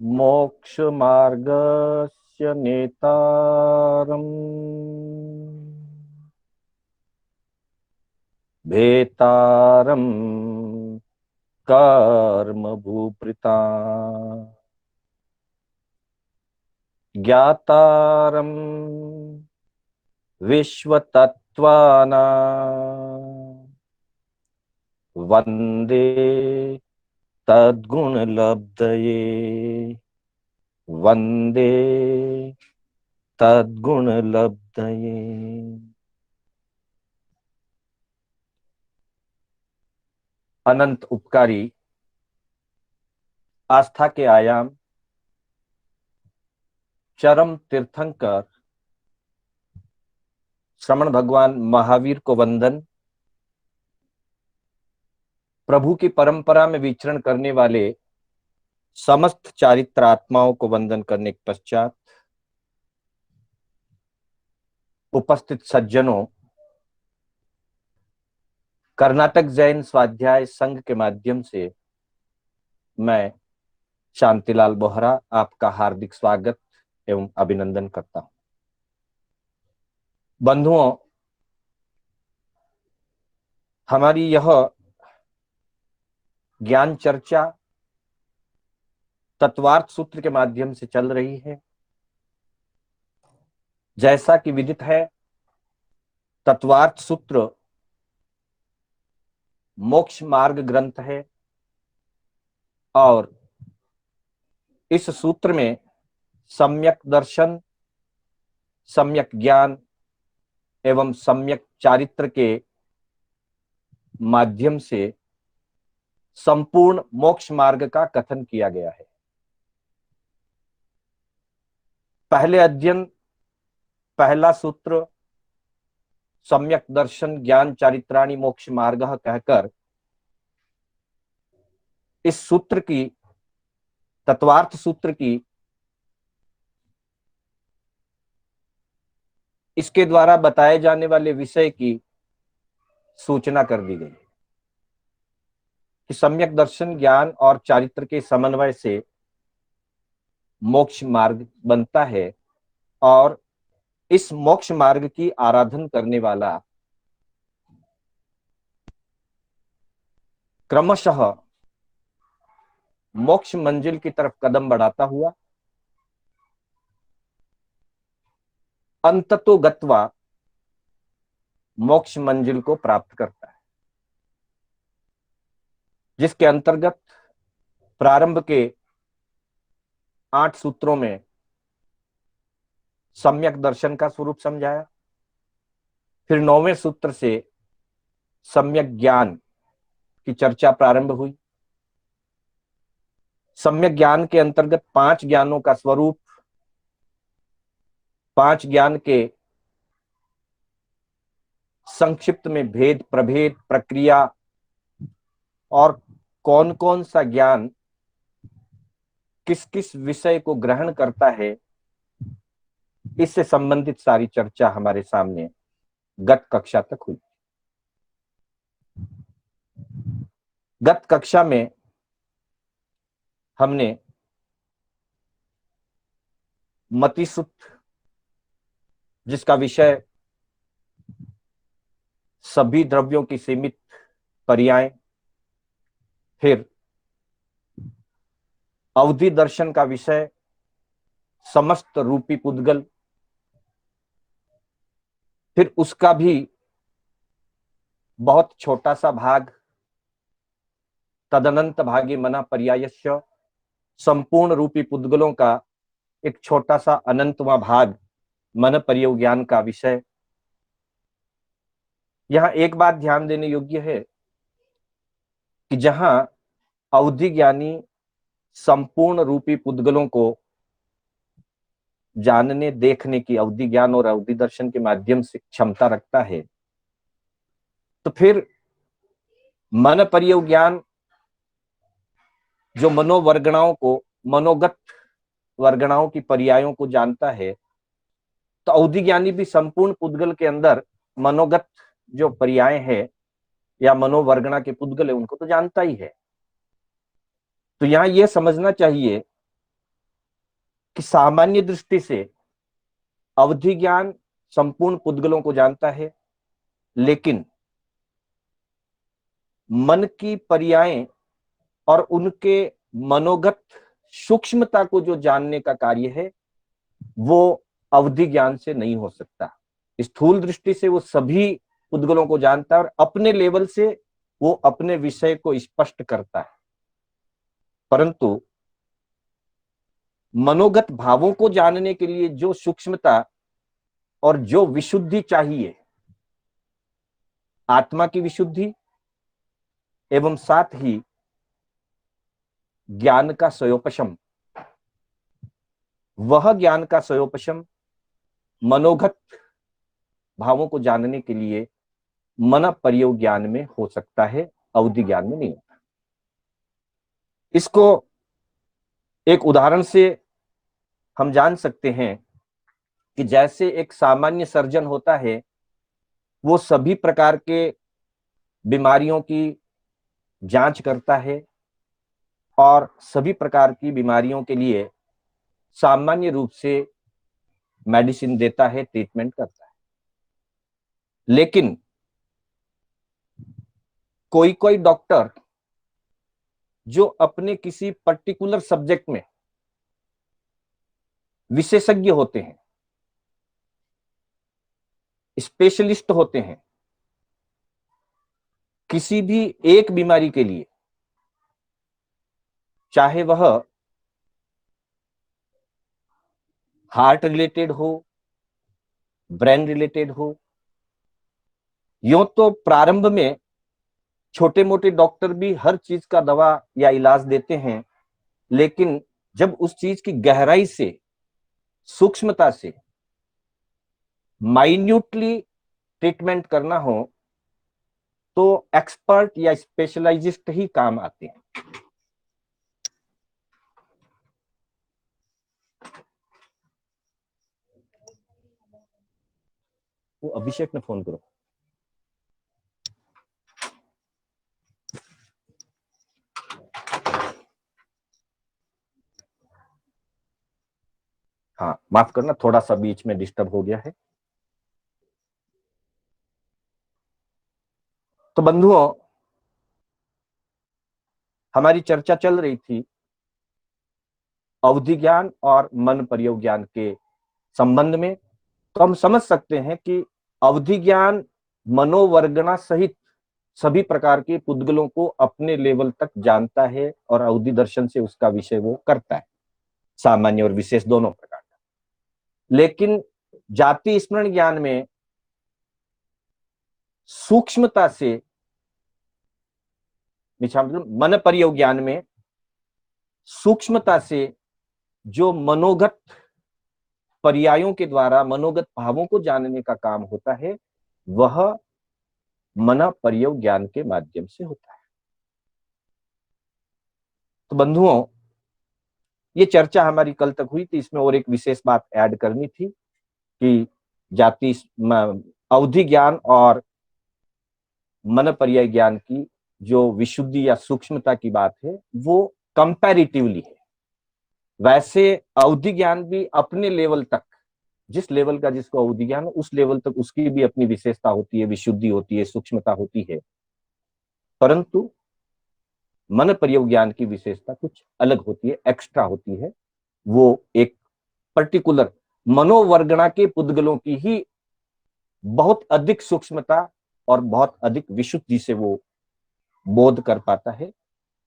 मोक्ष मार्गस्य नेतारम् भेतारम् कर्म भूभृता ज्ञातारम् विश्वतत्त्वानां वन्दे तद्गुणलब्धये वन्दे तद्गुणलब्धये। अनंत उपकारी आस्था के आयाम चरम तीर्थंकर श्रमण भगवान महावीर को वंदन। प्रभु की परंपरा में विचरण करने वाले समस्त चारित्र आत्माओं को वंदन करने के पश्चात उपस्थित सज्जनों, कर्नाटक जैन स्वाध्याय संघ के माध्यम से मैं शांतिलाल बोहरा आपका हार्दिक स्वागत एवं अभिनंदन करता हूं। बंधुओं, हमारी यह ज्ञान चर्चा तत्वार्थ सूत्र के माध्यम से चल रही है। जैसा कि विदित है, तत्वार्थ सूत्र मोक्ष मार्ग ग्रंथ है और इस सूत्र में सम्यक दर्शन, सम्यक ज्ञान एवं सम्यक चारित्र के माध्यम से संपूर्ण मोक्ष मार्ग का कथन किया गया है। पहले अध्ययन, पहला सूत्र सम्यक दर्शन ज्ञान चारित्राणि मोक्ष मार्ग कहकर इस सूत्र की, तत्वार्थ सूत्र की, इसके द्वारा बताए जाने वाले विषय की सूचना कर दी गई कि सम्यक दर्शन ज्ञान और चारित्र के समन्वय से मोक्ष मार्ग बनता है और इस मोक्ष मार्ग की आराधन करने वाला क्रमशः मोक्ष मंजिल की तरफ कदम बढ़ाता हुआ अंततो गत्वा मोक्ष मंजिल को प्राप्त करता है, जिसके अंतर्गत प्रारंभ के 8 सूत्रों में सम्यक दर्शन का स्वरूप समझाया। फिर 9वें सूत्र से सम्यक ज्ञान की चर्चा प्रारंभ हुई। सम्यक ज्ञान के अंतर्गत 5 ज्ञानों का स्वरूप, 5 ज्ञान के संक्षिप्त में भेद, प्रभेद, प्रक्रिया और कौन कौन सा ज्ञान किस किस विषय को ग्रहण करता है, इससे संबंधित सारी चर्चा हमारे सामने गत कक्षा तक हुई। गत कक्षा में हमने मतिसूत्र, जिसका विषय सभी द्रव्यों की सीमित पर्याय, फिर अवधि दर्शन का विषय समस्त रूपी पुद्गल, फिर उसका भी बहुत छोटा सा भाग तदनंत भागे मना पर्यायस्य, संपूर्ण रूपी पुद्गलों का एक छोटा सा अनंतवां भाग मन पर्यव ज्ञान का विषय। यहां एक बात ध्यान देने योग्य है कि जहां अवधि ज्ञानी संपूर्ण रूपी पुद्गलों को जानने, देखने की अवधि ज्ञान और अवधि दर्शन के माध्यम से क्षमता रखता है, तो फिर मन पर्यव ज्ञान जो मनोवर्गणाओं को, मनोगत वर्गणाओं की पर्यायों को जानता है, तो अवधि ज्ञानी भी संपूर्ण पुद्गल के अंदर मनोगत जो पर्याय है या मनोवर्गणा के पुद्गल है, उनको तो जानता ही है। तो यहां यह समझना चाहिए कि सामान्य दृष्टि से अवधि ज्ञान संपूर्ण पुद्गलों को जानता है, लेकिन मन की पर्यायें और उनके मनोगत सूक्ष्मता को जो जानने का कार्य है वो अवधि ज्ञान से नहीं हो सकता। स्थूल दृष्टि से वो सभी पुद्गलों को जानता है और अपने लेवल से वो अपने विषय को स्पष्ट करता है, परंतु मनोगत भावों को जानने के लिए जो सूक्ष्मता और जो विशुद्धि चाहिए, आत्मा की विशुद्धि एवं साथ ही ज्ञान का स्वयोपशम, वह ज्ञान का स्वयोपशम मनोगत भावों को जानने के लिए मन पर्योग ज्ञान में हो सकता है, अवधि ज्ञान में नहीं होता। इसको एक उदाहरण से हम जान सकते हैं कि जैसे एक सामान्य सर्जन होता है, वो सभी प्रकार के बीमारियों की जांच करता है और सभी प्रकार की बीमारियों के लिए सामान्य रूप से मेडिसिन देता है, ट्रीटमेंट करता है। लेकिन कोई कोई डॉक्टर जो अपने किसी पर्टिकुलर सब्जेक्ट में विशेषज्ञ होते हैं, स्पेशलिस्ट होते हैं, किसी भी एक बीमारी के लिए, चाहे वह हार्ट रिलेटेड हो, ब्रेन रिलेटेड हो, यूं तो प्रारंभ में छोटे मोटे डॉक्टर भी हर चीज का दवा या इलाज देते हैं, लेकिन जब उस चीज की गहराई से, सूक्ष्मता से, माइन्यूटली ट्रीटमेंट करना हो तो एक्सपर्ट या स्पेशलाइजिस्ट ही काम आते हैं। वो अभिषेक ने फोन करो। हाँ, माफ करना, थोड़ा सा बीच में डिस्टर्ब हो गया है। तो बंधुओं, हमारी चर्चा चल रही थी अवधि ज्ञान और मन पर्योग ज्ञान के संबंध में। तो हम समझ सकते हैं कि अवधि ज्ञान मनोवर्गना सहित सभी प्रकार के पुद्गलों को अपने लेवल तक जानता है और अवधि दर्शन से उसका विषय वो करता है, सामान्य और विशेष दोनों प्रकार का। लेकिन जाति स्मरण ज्ञान में सूक्ष्मता से, मन पर्योग ज्ञान में सूक्ष्मता से जो मनोगत पर्यायों के द्वारा मनोगत भावों को जानने का काम होता है, वह मन पर्योग ज्ञान के माध्यम से होता है। तो बंधुओं, ये चर्चा हमारी कल तक हुई थी, इसमें और एक विशेष बात ऐड करनी थी कि जाति अवधि ज्ञान और मन पर्याय ज्ञान की जो विशुद्धि या सूक्ष्मता की बात है वो कंपैरेटिवली है। वैसे अवधि ज्ञान भी अपने लेवल तक, जिस लेवल का जिसको अवधि ज्ञान उस लेवल तक उसकी भी अपनी विशेषता होती है, विशुद्धि होती है, सूक्ष्मता होती है, परंतु मन पर्योग ज्ञान की विशेषता कुछ अलग होती है, एक्स्ट्रा होती है। वो एक पर्टिकुलर मनोवर्गणा के पुद्गलों की ही बहुत अधिक सूक्ष्मता और बहुत अधिक विशुद्धि से वो बोध कर पाता है।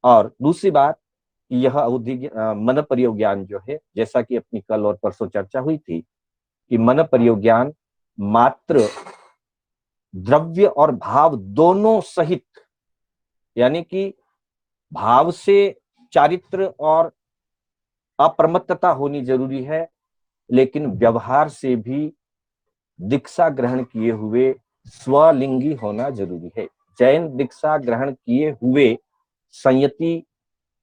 और दूसरी बात, यह अवधि मन पर्योग ज्ञान जो है, जैसा कि अपनी कल और परसों चर्चा हुई थी कि मन पर्योग ज्ञान मात्र द्रव्य और भाव दोनों सहित, यानी कि भाव से चारित्र और अप्रमत्तता होनी जरूरी है, लेकिन व्यवहार से भी दीक्षा ग्रहण किए हुए स्वलिंगी होना जरूरी है। जैन दीक्षा ग्रहण किए हुए संयति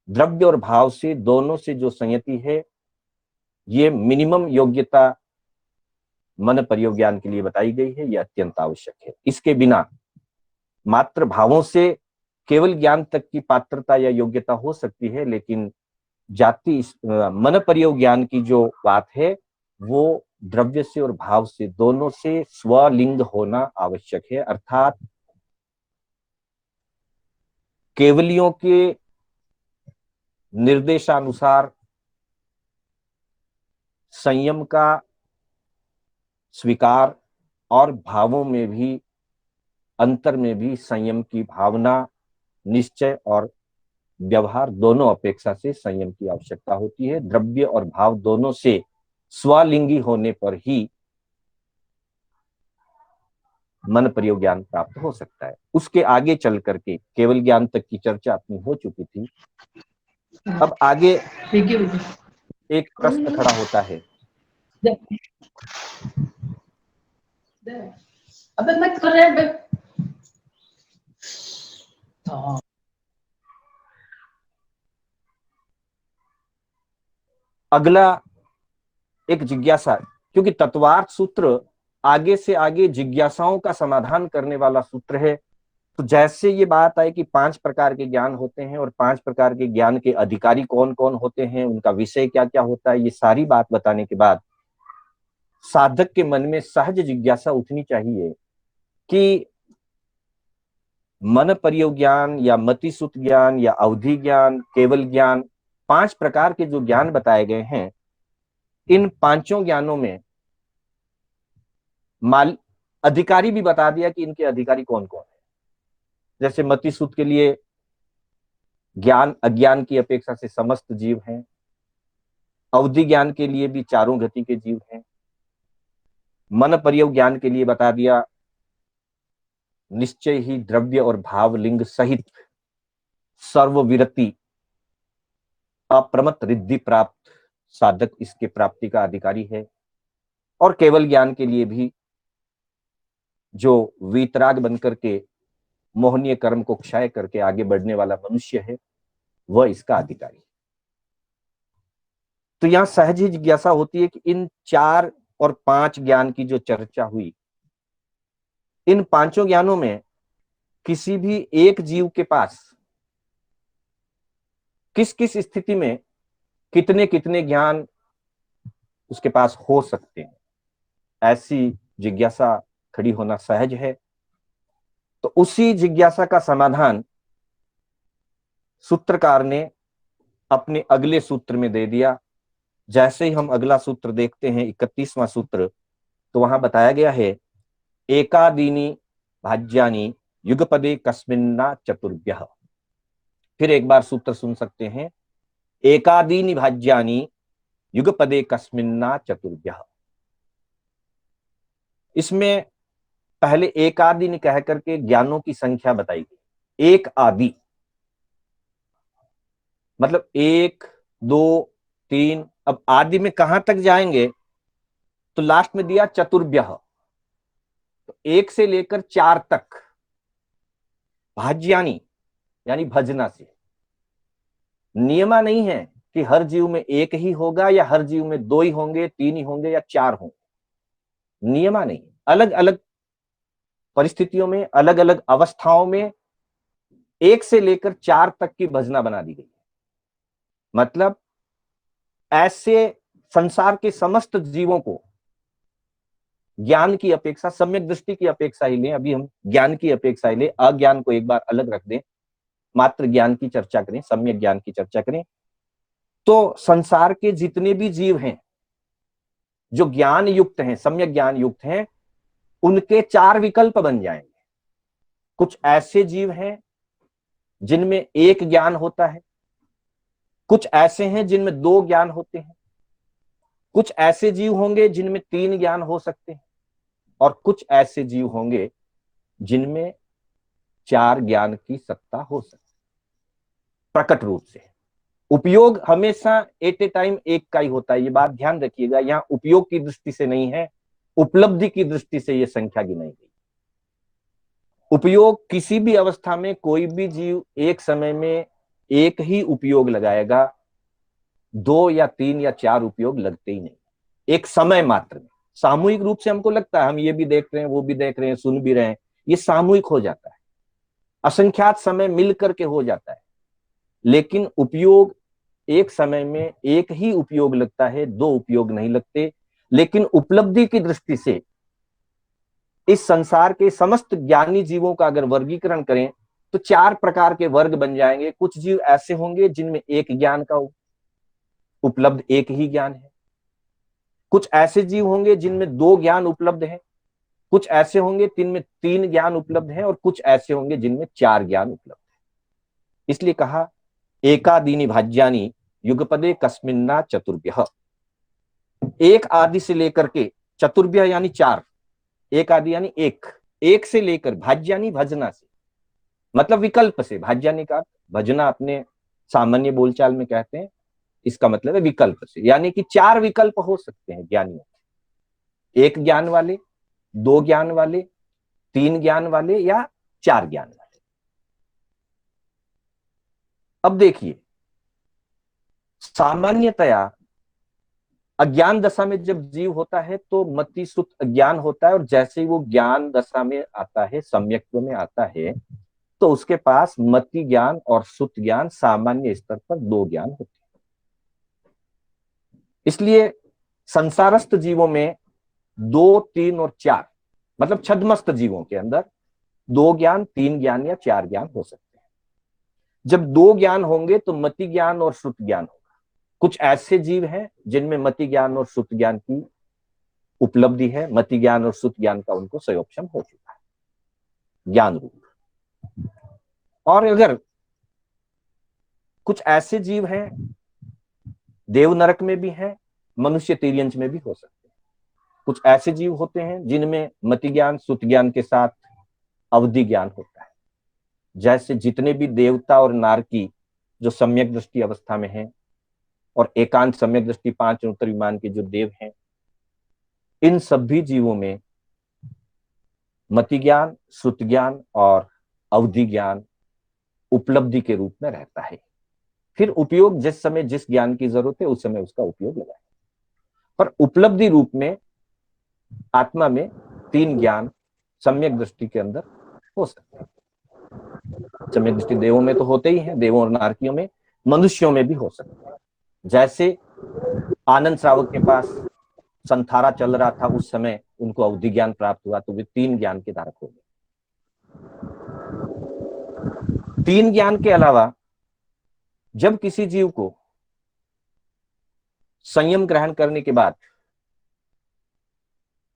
द्रव्य और भाव से, दोनों से जो संयति है, ये मिनिमम योग्यता मन पर्योग ज्ञान के लिए बताई गई है, यह अत्यंत आवश्यक है। इसके बिना मात्र भावों से केवल ज्ञान तक की पात्रता या योग्यता हो सकती है, लेकिन जाति मन पर्योग ज्ञान की जो बात है वो द्रव्य से और भाव से दोनों से स्वलिंग होना आवश्यक है, अर्थात केवलियों के निर्देशानुसार संयम का स्वीकार और भावों में भी अंतर में भी संयम की भावना, निश्चय और व्यवहार दोनों अपेक्षा से संयम की आवश्यकता होती है। द्रव्य और भाव दोनों से स्वलिंगी होने पर ही मन प्रयोग ज्ञान प्राप्त हो सकता है। उसके आगे चल करके केवल ज्ञान तक की चर्चा अपनी हो चुकी थी। अब आगे एक प्रश्न खड़ा होता है, अबे मत कर रहे बे। अगला एक जिज्ञासा, क्योंकि तत्वार्थ सूत्र आगे से आगे जिज्ञासाओं का समाधान करने वाला सूत्र है। तो जैसे ये बात आई कि 5 प्रकार के ज्ञान होते हैं और 5 प्रकार के ज्ञान के अधिकारी कौन कौन होते हैं, उनका विषय क्या क्या होता है, ये सारी बात बताने के बाद साधक के मन में सहज जिज्ञासा उठनी चाहिए कि मन पर्योग ज्ञान या मतिसुत ज्ञान या अवधि ज्ञान, केवल ज्ञान, 5 प्रकार के जो ज्ञान बताए गए हैं, इन पांचों ज्ञानों में अधिकारी भी बता दिया कि इनके अधिकारी कौन कौन है। जैसे मतिसुत के लिए ज्ञान अज्ञान की अपेक्षा से समस्त जीव हैं, अवधि ज्ञान के लिए भी चारों गति के जीव हैं, मन पर्योग ज्ञान के लिए बता दिया निश्चय ही द्रव्य और भाव लिंग सहित सर्वविरति अप्रमत रिद्धि प्राप्त साधक इसके प्राप्ति का अधिकारी है। और केवल ज्ञान के लिए भी जो वीतराग बनकर के मोहनीय कर्म को क्षय करके आगे बढ़ने वाला मनुष्य है, वह इसका अधिकारी है। तो यहां सहज ही जिज्ञासा होती है कि इन 4 और 5 ज्ञान की जो चर्चा हुई, इन पांचों ज्ञानों में किसी भी एक जीव के पास किस किस स्थिति में कितने कितने ज्ञान उसके पास हो सकते हैं, ऐसी जिज्ञासा खड़ी होना सहज है। तो उसी जिज्ञासा का समाधान सूत्रकार ने अपने अगले सूत्र में दे दिया। जैसे ही हम अगला सूत्र देखते हैं, 31वां सूत्र, तो वहां बताया गया है एकादीनी भाज्यानि युगपदे कस्मिन्ना चतुर्भ्यः। फिर एक बार सूत्र सुन सकते हैं, एकादीनि भाज्यानि युगपदे कस्मिन्ना चतुर्भ्यः। इसमें पहले एक आदि कह करके ज्ञानों की संख्या बताई गई। एक आदि मतलब 1 2 3, अब आदि में कहां तक जाएंगे तो लास्ट में दिया चतुर्भ्यः, तो 1 से लेकर 4 तक भाज्यानी यानी भजना से। नियमा नहीं है कि हर जीव में एक ही होगा या हर जीव में 2 ही होंगे, 3 ही होंगे या 4 होंगे, नियमा नहीं। अलग अलग परिस्थितियों में, अलग अलग अवस्थाओं में 1 से लेकर 4 तक की भजना बना दी गई है। मतलब ऐसे संसार के समस्त जीवों को ज्ञान की अपेक्षा, सम्यक दृष्टि की अपेक्षा ही लें, अभी हम ज्ञान की अपेक्षा ही लें, अज्ञान को एक बार अलग रख दें, मात्र ज्ञान की चर्चा करें, सम्यक ज्ञान की चर्चा करें, तो संसार के जितने भी जीव हैं जो ज्ञान युक्त हैं, सम्यक ज्ञान युक्त हैं, उनके 4 विकल्प बन जाएंगे। कुछ ऐसे जीव हैं जिनमें 1 ज्ञान होता है, कुछ ऐसे हैं जिनमें 2 ज्ञान होते हैं, कुछ ऐसे जीव होंगे जिनमें 3 ज्ञान हो सकते हैं, और कुछ ऐसे जीव होंगे जिनमें 4 ज्ञान की सत्ता हो सकती है प्रकट रूप से। उपयोग हमेशा एट ए टाइम एक का ही होता है, ये बात ध्यान रखिएगा। यहां उपयोग की दृष्टि से नहीं है, उपलब्धि की दृष्टि से यह संख्या गिनाई गई। उपयोग किसी भी अवस्था में कोई भी जीव एक समय में एक ही उपयोग लगाएगा, 2 या 3 या 4 उपयोग लगते ही नहीं, एक समय मात्र में। सामूहिक रूप से हमको लगता है हम ये भी देख रहे हैं, वो भी देख रहे हैं, सुन भी रहे हैं, ये सामूहिक हो जाता है, असंख्यात समय मिल करके हो जाता है। लेकिन उपयोग एक समय में एक ही उपयोग लगता है, दो उपयोग नहीं लगते। लेकिन उपलब्धि की दृष्टि से इस संसार के समस्त ज्ञानी जीवों का अगर वर्गीकरण करें तो चार प्रकार के वर्ग बन जाएंगे। कुछ जीव ऐसे होंगे जिनमें एक ज्ञान का उपलब्ध एक ही ज्ञान है, कुछ ऐसे जीव होंगे जिनमें दो ज्ञान उपलब्ध है, कुछ ऐसे होंगे जिनमें तीन ज्ञान उपलब्ध है, और कुछ ऐसे होंगे जिनमें चार ज्ञान उपलब्ध है। इसलिए कहा एकादीनि भाज्यानि युगपदे कस्मिन्ना चतुर्भ्यः। एक आदि से लेकर के चतुर्भ्य यानी चार, एक आदि यानी एक, एक से लेकर भाज्यानि भजना से, मतलब विकल्प से। भाज्यानि का भजना अपने सामान्य बोलचाल में कहते हैं, इसका मतलब है विकल्प से, यानी कि चार विकल्प हो सकते हैं ज्ञानियों, एक ज्ञान वाले, दो ज्ञान वाले, तीन ज्ञान वाले या चार ज्ञान वाले। अब देखिए, सामान्यतया अज्ञान दशा में जब जीव होता है तो मति सुत अज्ञान होता है, और जैसे ही वो ज्ञान दशा में आता है, सम्यक्त्व में आता है, तो उसके पास मति ज्ञान और सुत ज्ञान सामान्य स्तर पर दो ज्ञान होते हैं। इसलिए संसारस्थ जीवों में दो, तीन और चार, मतलब छद्मस्त जीवों के अंदर दो ज्ञान, तीन ज्ञान या चार ज्ञान हो सकते हैं। जब दो ज्ञान होंगे तो मति ज्ञान और श्रुत ज्ञान होगा। कुछ ऐसे जीव हैं जिनमें मति ज्ञान और श्रुत ज्ञान की उपलब्धि है, मति ज्ञान और श्रुत ज्ञान का उनको संयोक्षम हो चुका है ज्ञान रूप। और अगर कुछ ऐसे जीव हैं, देव नरक में भी हैं, मनुष्य तिर्यंच में भी हो सकते हैं। कुछ ऐसे जीव होते हैं जिनमें मति ज्ञान श्रुत ज्ञान के साथ अवधि ज्ञान होता है। जैसे जितने भी देवता और नारकी जो सम्यक दृष्टि अवस्था में हैं, और एकांत सम्यक दृष्टि पांच उत्तर विमान के जो देव हैं, इन सभी जीवों में मति ज्ञान, श्रुत ज्ञान और अवधि ज्ञान उपलब्धि के रूप में रहता है। फिर उपयोग जिस समय जिस ज्ञान की जरूरत है उस समय उसका उपयोग लगाए। पर उपलब्धि रूप में आत्मा में तीन ज्ञान सम्यक दृष्टि के अंदर हो सकते हैं। सम्यक दृष्टि देवों में तो होते ही हैं, देवों और नारकियों में, मनुष्यों में भी हो सकते हैं। जैसे आनंद श्रावक के पास संथारा चल रहा था, उस समय उनको अवधि ज्ञान प्राप्त हुआ, तो वे तीन ज्ञान के धारक हो गए। तीन ज्ञान के अलावा जब किसी जीव को संयम ग्रहण करने के बाद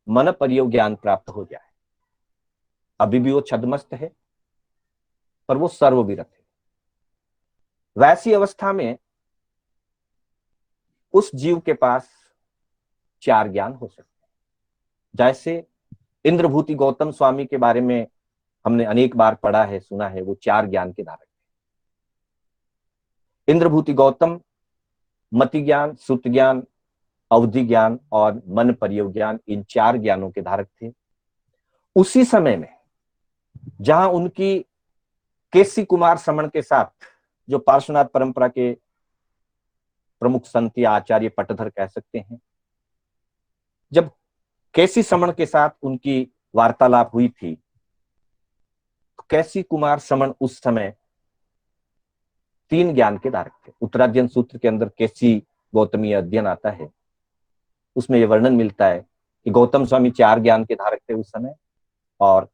मन पर्योग ज्ञान प्राप्त हो जाए, अभी भी वो छद्मस्त है पर वो सर्वविरत है, वैसी अवस्था में उस जीव के पास चार ज्ञान हो सकते हैं। जैसे इंद्रभूति गौतम स्वामी के बारे में हमने अनेक बार पढ़ा है, सुना है, वो चार ज्ञान के धारक थे। इंद्रभूति गौतम मति ज्ञान, श्रुत ज्ञान, अवधि ज्ञान और मन पर्योग ज्ञान, इन चार ज्ञानों के धारक थे। उसी समय में जहां उनकी केसी कुमार श्रमण के साथ, जो पार्श्वनाथ परंपरा के प्रमुख संत या आचार्य पटधर कह सकते हैं, जब केसी श्रमण के साथ उनकी वार्तालाप हुई थी, तो केसी कुमार श्रमण उस समय तीन ज्ञान के धारक थे। उत्तराध्ययन सूत्र के अंदर केसी गौतमी अध्ययन आता है, उसमें यह वर्णन मिलता है कि गौतम स्वामी चार ज्ञान के धारक थे उस समय, और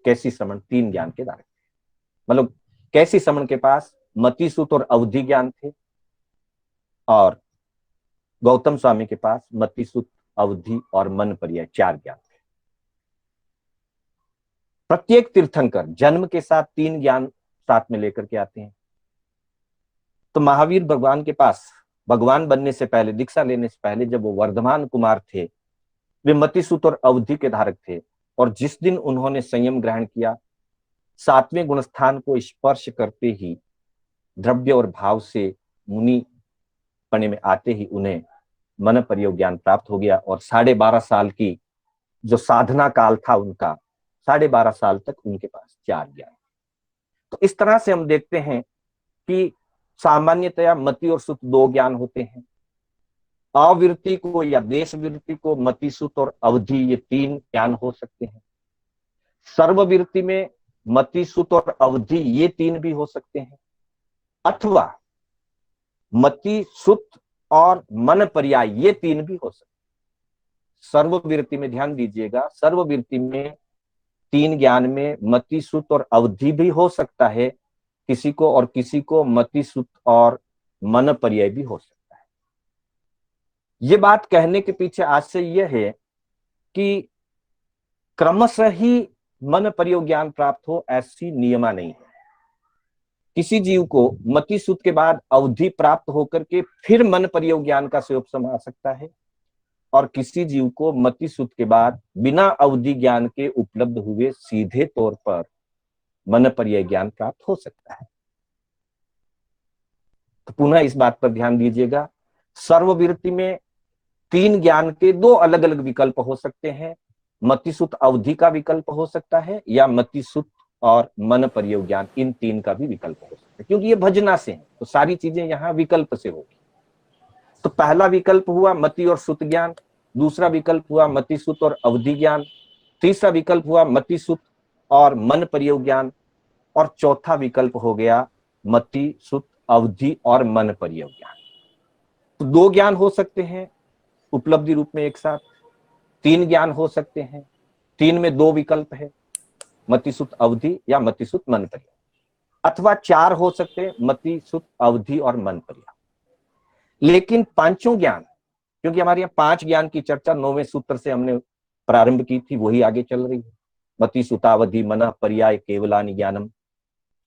कैसी श्रमण तीन ज्ञान के धारक थे। मतलब कैसी श्रमण के पास मति सुत और अवधि ज्ञान थे, और गौतम स्वामी के पास मति सुत, अवधि और मन पर्याय चार ज्ञान थे। प्रत्येक तीर्थंकर जन्म के साथ तीन ज्ञान साथ में लेकर के आते हैं। तो महावीर भगवान के पास भगवान बनने से पहले, दीक्षा लेने से पहले, जब वो वर्धमान कुमार थे, वे मति सुत और अवधि के धारक थे। और जिस दिन उन्होंने संयम ग्रहण किया, सातवें गुणस्थान को स्पर्श करते ही द्रव्य और भाव से मुनि पने में आते ही उन्हें मन पर्योग ज्ञान प्राप्त हो गया, और 12.5 साल की जो साधना काल था उनका, 12.5 साल तक उनके पास चार ज्ञान। तो इस तरह से हम देखते हैं कि सामान्यतया मति और सुत दो ज्ञान होते हैं। अविरति को या देश विरति को मति सुत और अवधि, ये तीन ज्ञान हो सकते हैं। सर्वविरति में मति सुत और अवधि, ये तीन भी हो सकते हैं। अथवा मति, सुत और मन पर्याय, ये तीन भी हो सकते। सर्ववृत्ति में ध्यान दीजिएगा, सर्ववृत्ति में तीन ज्ञान में मति, सुत और अवधि भी हो सकता है किसी को, और किसी को मति, सुत और मन पर्याय भी हो सकता है। ये बात कहने के पीछे आशय यह है कि क्रमशः ही मन पर्याय ज्ञान प्राप्त हो, ऐसी नियमा नहीं है। किसी जीव को मति, सुत के बाद अवधि प्राप्त होकर के फिर मन पर्याय ज्ञान का स्वरूप आ सकता है, और किसी जीव को मति, सुत के बाद बिना अवधि ज्ञान के उपलब्ध हुए सीधे तौर पर मन पर्याय ज्ञान प्राप्त हो सकता है। तो पुनः इस बात पर ध्यान दीजिएगा, सर्ववृत्ति में तीन ज्ञान के दो अलग अलग विकल्प हो सकते हैं। मति, सुत, अवधि का विकल्प हो सकता है, या मति, सुत और मन पर्याय ज्ञान, इन तीन का भी विकल्प हो सकता है। क्योंकि ये भजना से है तो सारी चीजें यहाँ विकल्प से होगी। तो पहला विकल्प हुआ मति और सुत ज्ञान, दूसरा विकल्प हुआ मति, सुत और अवधि ज्ञान, तीसरा विकल्प हुआ मति, सुत और मन पर्याय ज्ञान, और चौथा विकल्प हो गया मति, सुत, अवधि और मन पर्याय ज्ञान। तो दो ज्ञान हो सकते हैं उपलब्धि रूप में एक साथ, तीन ज्ञान हो सकते हैं, तीन में दो विकल्प है, मति, सुत, अवधि या मति, सुत, मन पर्याय, अथवा चार हो सकते हैं, मति, सुत, अवधि और मन पर्याय। लेकिन पांचों ज्ञान, क्योंकि हमारे यहाँ पांच ज्ञान की चर्चा 9वें सूत्र से हमने प्रारंभ की थी, वही आगे चल रही है। मति, सुतावधि, मन पर्याय केवलानि ज्ञानम,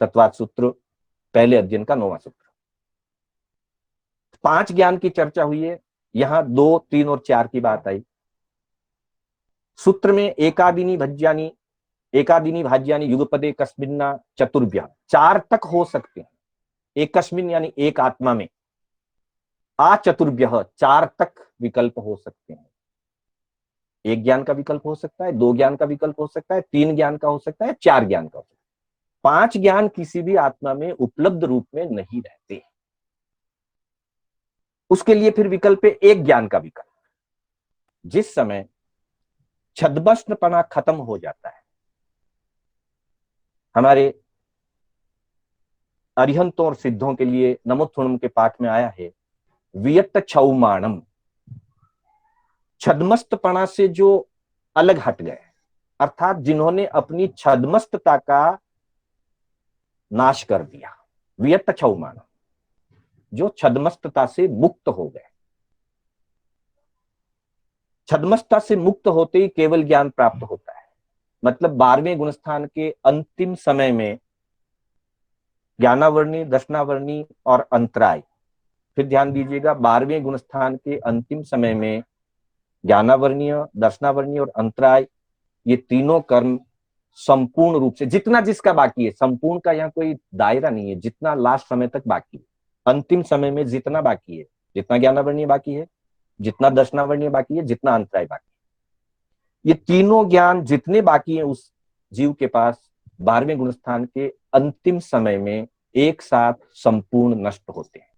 तत्वात् सूत्र, पहले अध्ययन का 9वां सूत्र। पांच ज्ञान की चर्चा हुई है, यहां 2, 3 और 4 की बात आई। सूत्र में एकादिनी भाज्यानि युगपदे कस्मिन्ना चतुर्भ्यः, चार तक हो सकते हैं। एकस्मिन यानी एक आत्मा में, आ चतुर्भ्यः, चार तक विकल्प हो सकते हैं। एक ज्ञान का विकल्प हो सकता है, दो ज्ञान का विकल्प हो सकता है, तीन ज्ञान का हो सकता है, चार ज्ञान का हो सकता है। पांच ज्ञान किसी भी आत्मा में उपलब्ध रूप में नहीं रहते। उसके लिए फिर विकल्प है एक ज्ञान का विकल्प। जिस समय छद्मस्तपना खत्म हो जाता है, हमारे अरिहंतों और सिद्धों के लिए नमोत्थुणम के पाठ में आया है वियत क्षौमाणम, छद्मस्तपना से जो अलग हट गए, अर्थात जिन्होंने अपनी छद्मस्तता का नाश कर दिया, वियत क्षौमाणम, जो छद्मस्तता से मुक्त हो गए। छद्मस्तता से मुक्त होते ही केवल ज्ञान प्राप्त होता है। मतलब 12वें गुणस्थान के अंतिम समय में ज्ञानावर्णी, दर्शनावर्णी और अंतराय, फिर ध्यान दीजिएगा 12वें गुणस्थान के अंतिम समय में ज्ञानावर्णीय, दर्शनावर्णीय और अंतराय, ये तीनों कर्म संपूर्ण रूप से, जितना जिसका बाकी है, संपूर्ण का यहाँ कोई दायरा नहीं है, जितना लास्ट समय तक बाकी है, अंतिम समय में जितना बाकी है, जितना ज्ञानावर्णीय बाकी है, जितना दर्शनावर्णीय बाकी है, जितना अंतराय बाकी है, ये तीनों ज्ञान जितने बाकी है उस जीव के पास 12वें गुणस्थान के अंतिम समय में एक साथ संपूर्ण नष्ट होते हैं।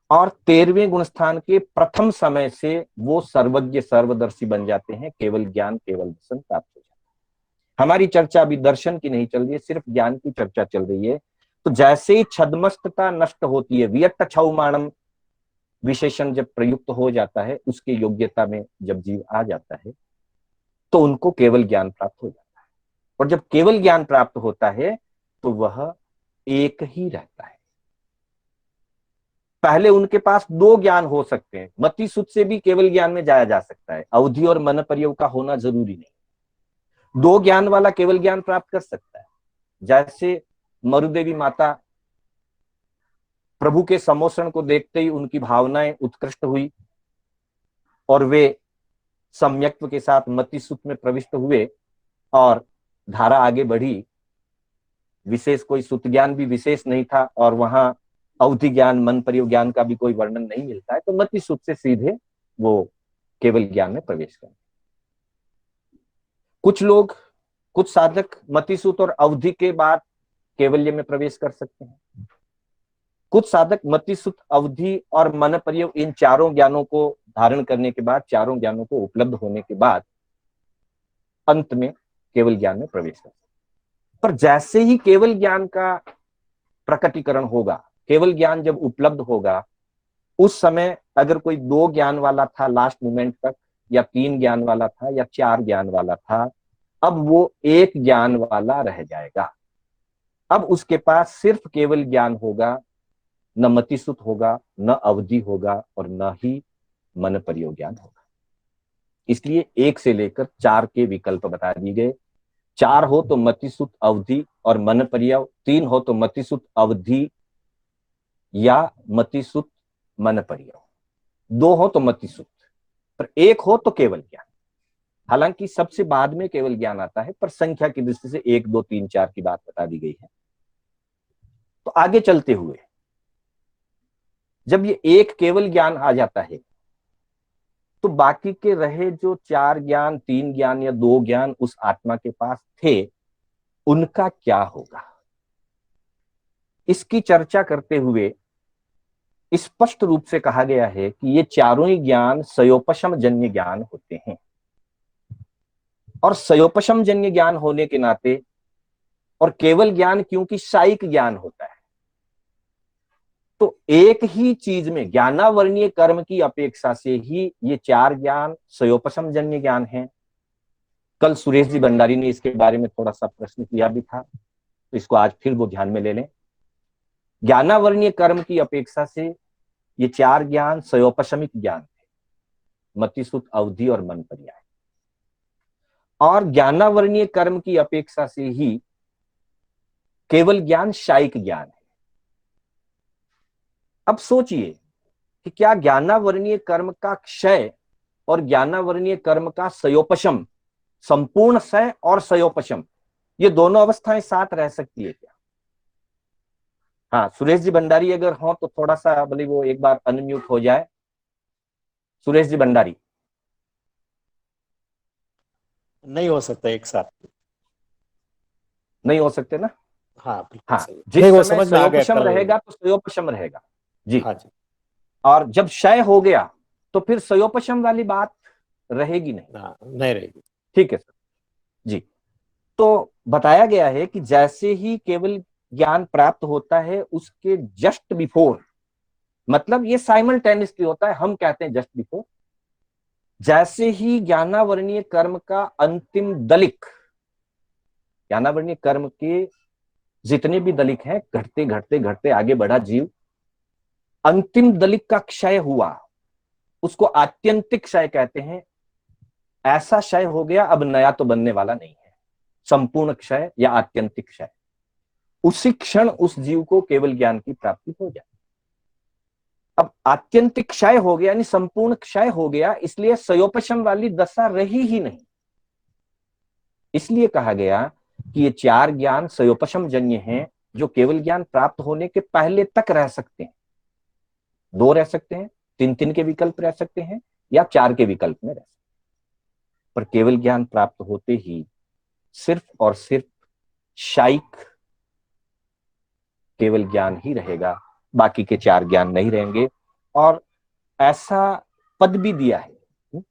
और 13वें गुणस्थान के प्रथम समय से वो सर्वज्ञ सर्वदर्शी बन जाते हैं, केवल ज्ञान, केवल दर्शन प्राप्त हो जाता है। हमारी चर्चा अभी दर्शन की नहीं चल रही है, सिर्फ ज्ञान की चर्चा चल रही है। तो जैसे ही छद्मस्तता नष्ट होती है, वियत क्षौमाणम विशेषण जब प्रयुक्त हो जाता है, उसकी योग्यता में जब जीव आ जाता है, तो उनको केवल ज्ञान प्राप्त हो जाता है। और जब केवल ज्ञान प्राप्त होता है तो वह एक ही रहता है। पहले उनके पास दो ज्ञान हो सकते हैं, मति, सुत से भी केवल ज्ञान में जाया जा सकता है, अवधि और मन पर्याय का होना जरूरी नहीं। दो ज्ञान वाला केवल ज्ञान प्राप्त कर सकता है। जैसे मरुदेवी माता प्रभु के समोषण को देखते ही उनकी भावनाएं उत्कृष्ट हुई और वे सम्यक्त्व के साथ मति, सुत में प्रविष्ट हुए और धारा आगे बढ़ी। विशेष कोई सुत ज्ञान भी विशेष नहीं था, और वहां अवधि ज्ञान, मन पर्याय ज्ञान का भी कोई वर्णन नहीं मिलता है, तो मति, सुत से सीधे वो केवल ज्ञान में प्रवेश करें। कुछ लोग, कुछ साधक मति, सुत और अवधि के बाद केवल्य में प्रवेश कर सकते हैं। कुछ साधक मति, सुत, अवधि और मन पर्याय, इन चारों ज्ञानों को धारण करने के बाद, चारों ज्ञानों को उपलब्ध होने के बाद अंत में केवल ज्ञान में प्रवेश कर सकते हैं। पर जैसे ही केवल ज्ञान का प्रकटीकरण होगा, केवल ज्ञान जब उपलब्ध होगा, उस समय अगर कोई 2 ज्ञान वाला था लास्ट मोमेंट तक, या 3 ज्ञान वाला था, या 4 ज्ञान वाला था, अब वो 1 ज्ञान वाला रह जाएगा। अब उसके पास सिर्फ केवल ज्ञान होगा, न मतिसुत होगा, न अवधि होगा, और न ही मन परियोग ज्ञान होगा। इसलिए 1 से लेकर 4 के विकल्प बता दिए गए। 4 हो तो मतिसुत, अवधि और मन परियोग, 3 हो तो मतिसुत, अवधि या मतिसुत मन परियोग, 2 हो तो मतिसुत, पर 1 हो तो केवल ज्ञान। हालांकि सबसे बाद में केवल ज्ञान आता है, पर संख्या की दृष्टि से 1, 2, 3, 4 की बात बता दी गई है। तो आगे चलते हुए जब ये 1 केवल ज्ञान आ जाता है, तो बाकी के रहे जो 4 ज्ञान, 3 ज्ञान या 2 ज्ञान उस आत्मा के पास थे, उनका क्या होगा? इसकी चर्चा करते हुए स्पष्ट रूप से कहा गया है कि ये चारों ही ज्ञान सयोपशम जन्य ज्ञान होते हैं, और सयोपशम जन्य ज्ञान होने के नाते, और केवल ज्ञान क्योंकि साइक ज्ञान होता है, तो एक ही चीज में ज्ञानावर्णीय कर्म की अपेक्षा से ही ये 4 ज्ञान सयोपशम जन्य ज्ञान है। कल सुरेश जी भंडारी ने इसके बारे में थोड़ा सा प्रश्न किया भी था, तो इसको आज फिर वो ध्यान में ले लें। ज्ञानावर्णीय कर्म की अपेक्षा से ये 4 ज्ञान सयोपशमिक ज्ञान है, मतिसुत, अवधि और मन पर्याय। और ज्ञानावर्णीय कर्म की अपेक्षा से ही केवल ज्ञान शायिक ज्ञान है। अब सोचिए कि क्या ज्ञानावर्णीय कर्म का क्षय और ज्ञानावर्णीय कर्म का सयोपशम, संपूर्ण क्षय और सयोपशम, ये दोनों अवस्थाएं साथ रह सकती है क्या? हाँ, सुरेश जी भंडारी अगर हो तो थोड़ा सा भले वो एक बार अनम्यूट हो जाए। सुरेश जी भंडारी। नहीं हो सकता एक साथ। नहीं हो सकते ना? हाँ बिल्कुल हाँ, सही। जिस नहीं, वो समय समझ में आ गया सयोपशम कल। रहेगा तो सयोपशम रहेगा जी। हाँ जी। और जब क्षय हो गया तो फिर सयोपशम वाली बात रहेगी नहीं। हाँ, नहीं रहेगी। ठीक है सर जी। तो बताया गया है कि जैसे ही केवल ज्ञान प्राप्त होता है, उसके जस्ट बिफोर, मतलब ये साइमल्टेनियसली होता है, हम कहते हैं जस्ट बिफोर, जैसे ही ज्ञानावर्णीय कर्म का अंतिम दलिक, ज्ञानावर्णीय कर्म के जितने भी दलिक हैं, घटते घटते घटते आगे बढ़ा जीव, अंतिम दलिक का क्षय हुआ, उसको आत्यंतिक क्षय कहते हैं। ऐसा क्षय हो गया, अब नया तो बनने वाला नहीं है, संपूर्ण क्षय या आत्यंतिक क्षय। उसी क्षण उस जीव को केवल ज्ञान की प्राप्ति हो जाए। अब आत्यंतिक क्षय हो गया यानी संपूर्ण क्षय हो गया, इसलिए सयोपशम वाली दशा रही ही नहीं। इसलिए कहा गया कि ये 4 ज्ञान सयोपशम जन्य हैं, जो केवल ज्ञान प्राप्त होने के पहले तक रह सकते हैं। 2 रह सकते हैं, 3 के विकल्प रह सकते हैं, या 4 के विकल्प में रह सकते हैं, पर केवल ज्ञान प्राप्त होते ही सिर्फ और सिर्फ शायिक केवल ज्ञान ही रहेगा, बाकी के 4 ज्ञान नहीं रहेंगे। और ऐसा पद भी दिया है,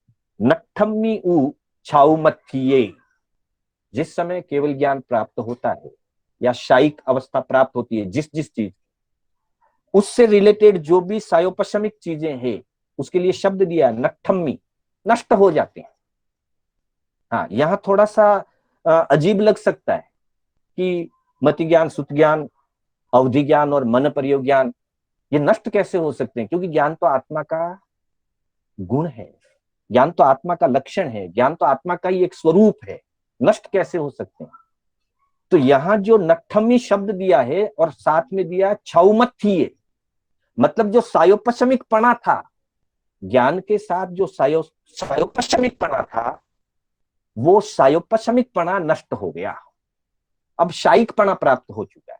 नट्ठम्मी उ छाउमत्थिये। जिस समय केवल ज्ञान प्राप्त होता है या शायिक अवस्था प्राप्त होती है, जिस जिस चीज, उससे रिलेटेड जो भी सायोपशमिक चीजें हैं, उसके लिए शब्द दिया नट्ठम्मी, नष्ट हो जाते हैं। हाँ, यहां थोड़ा सा अजीब लग सकता है कि मति ज्ञान, सुत ज्ञान, अवधि ज्ञान और मन परियोग ज्ञान ये नष्ट कैसे हो सकते हैं, क्योंकि ज्ञान तो आत्मा का गुण है, ज्ञान तो आत्मा का लक्षण है, ज्ञान तो आत्मा का ही एक स्वरूप है, नष्ट कैसे हो सकते हैं? तो यहां जो नट्ठमी शब्द दिया है और साथ में दिया छौमत्थिये, मतलब जो सायोपशमिक पना था, ज्ञान के साथ जो सायोपशमिक पना था, वो सायोपशमिक पना नष्ट हो गया, अब शायिक पना प्राप्त हो चुका है।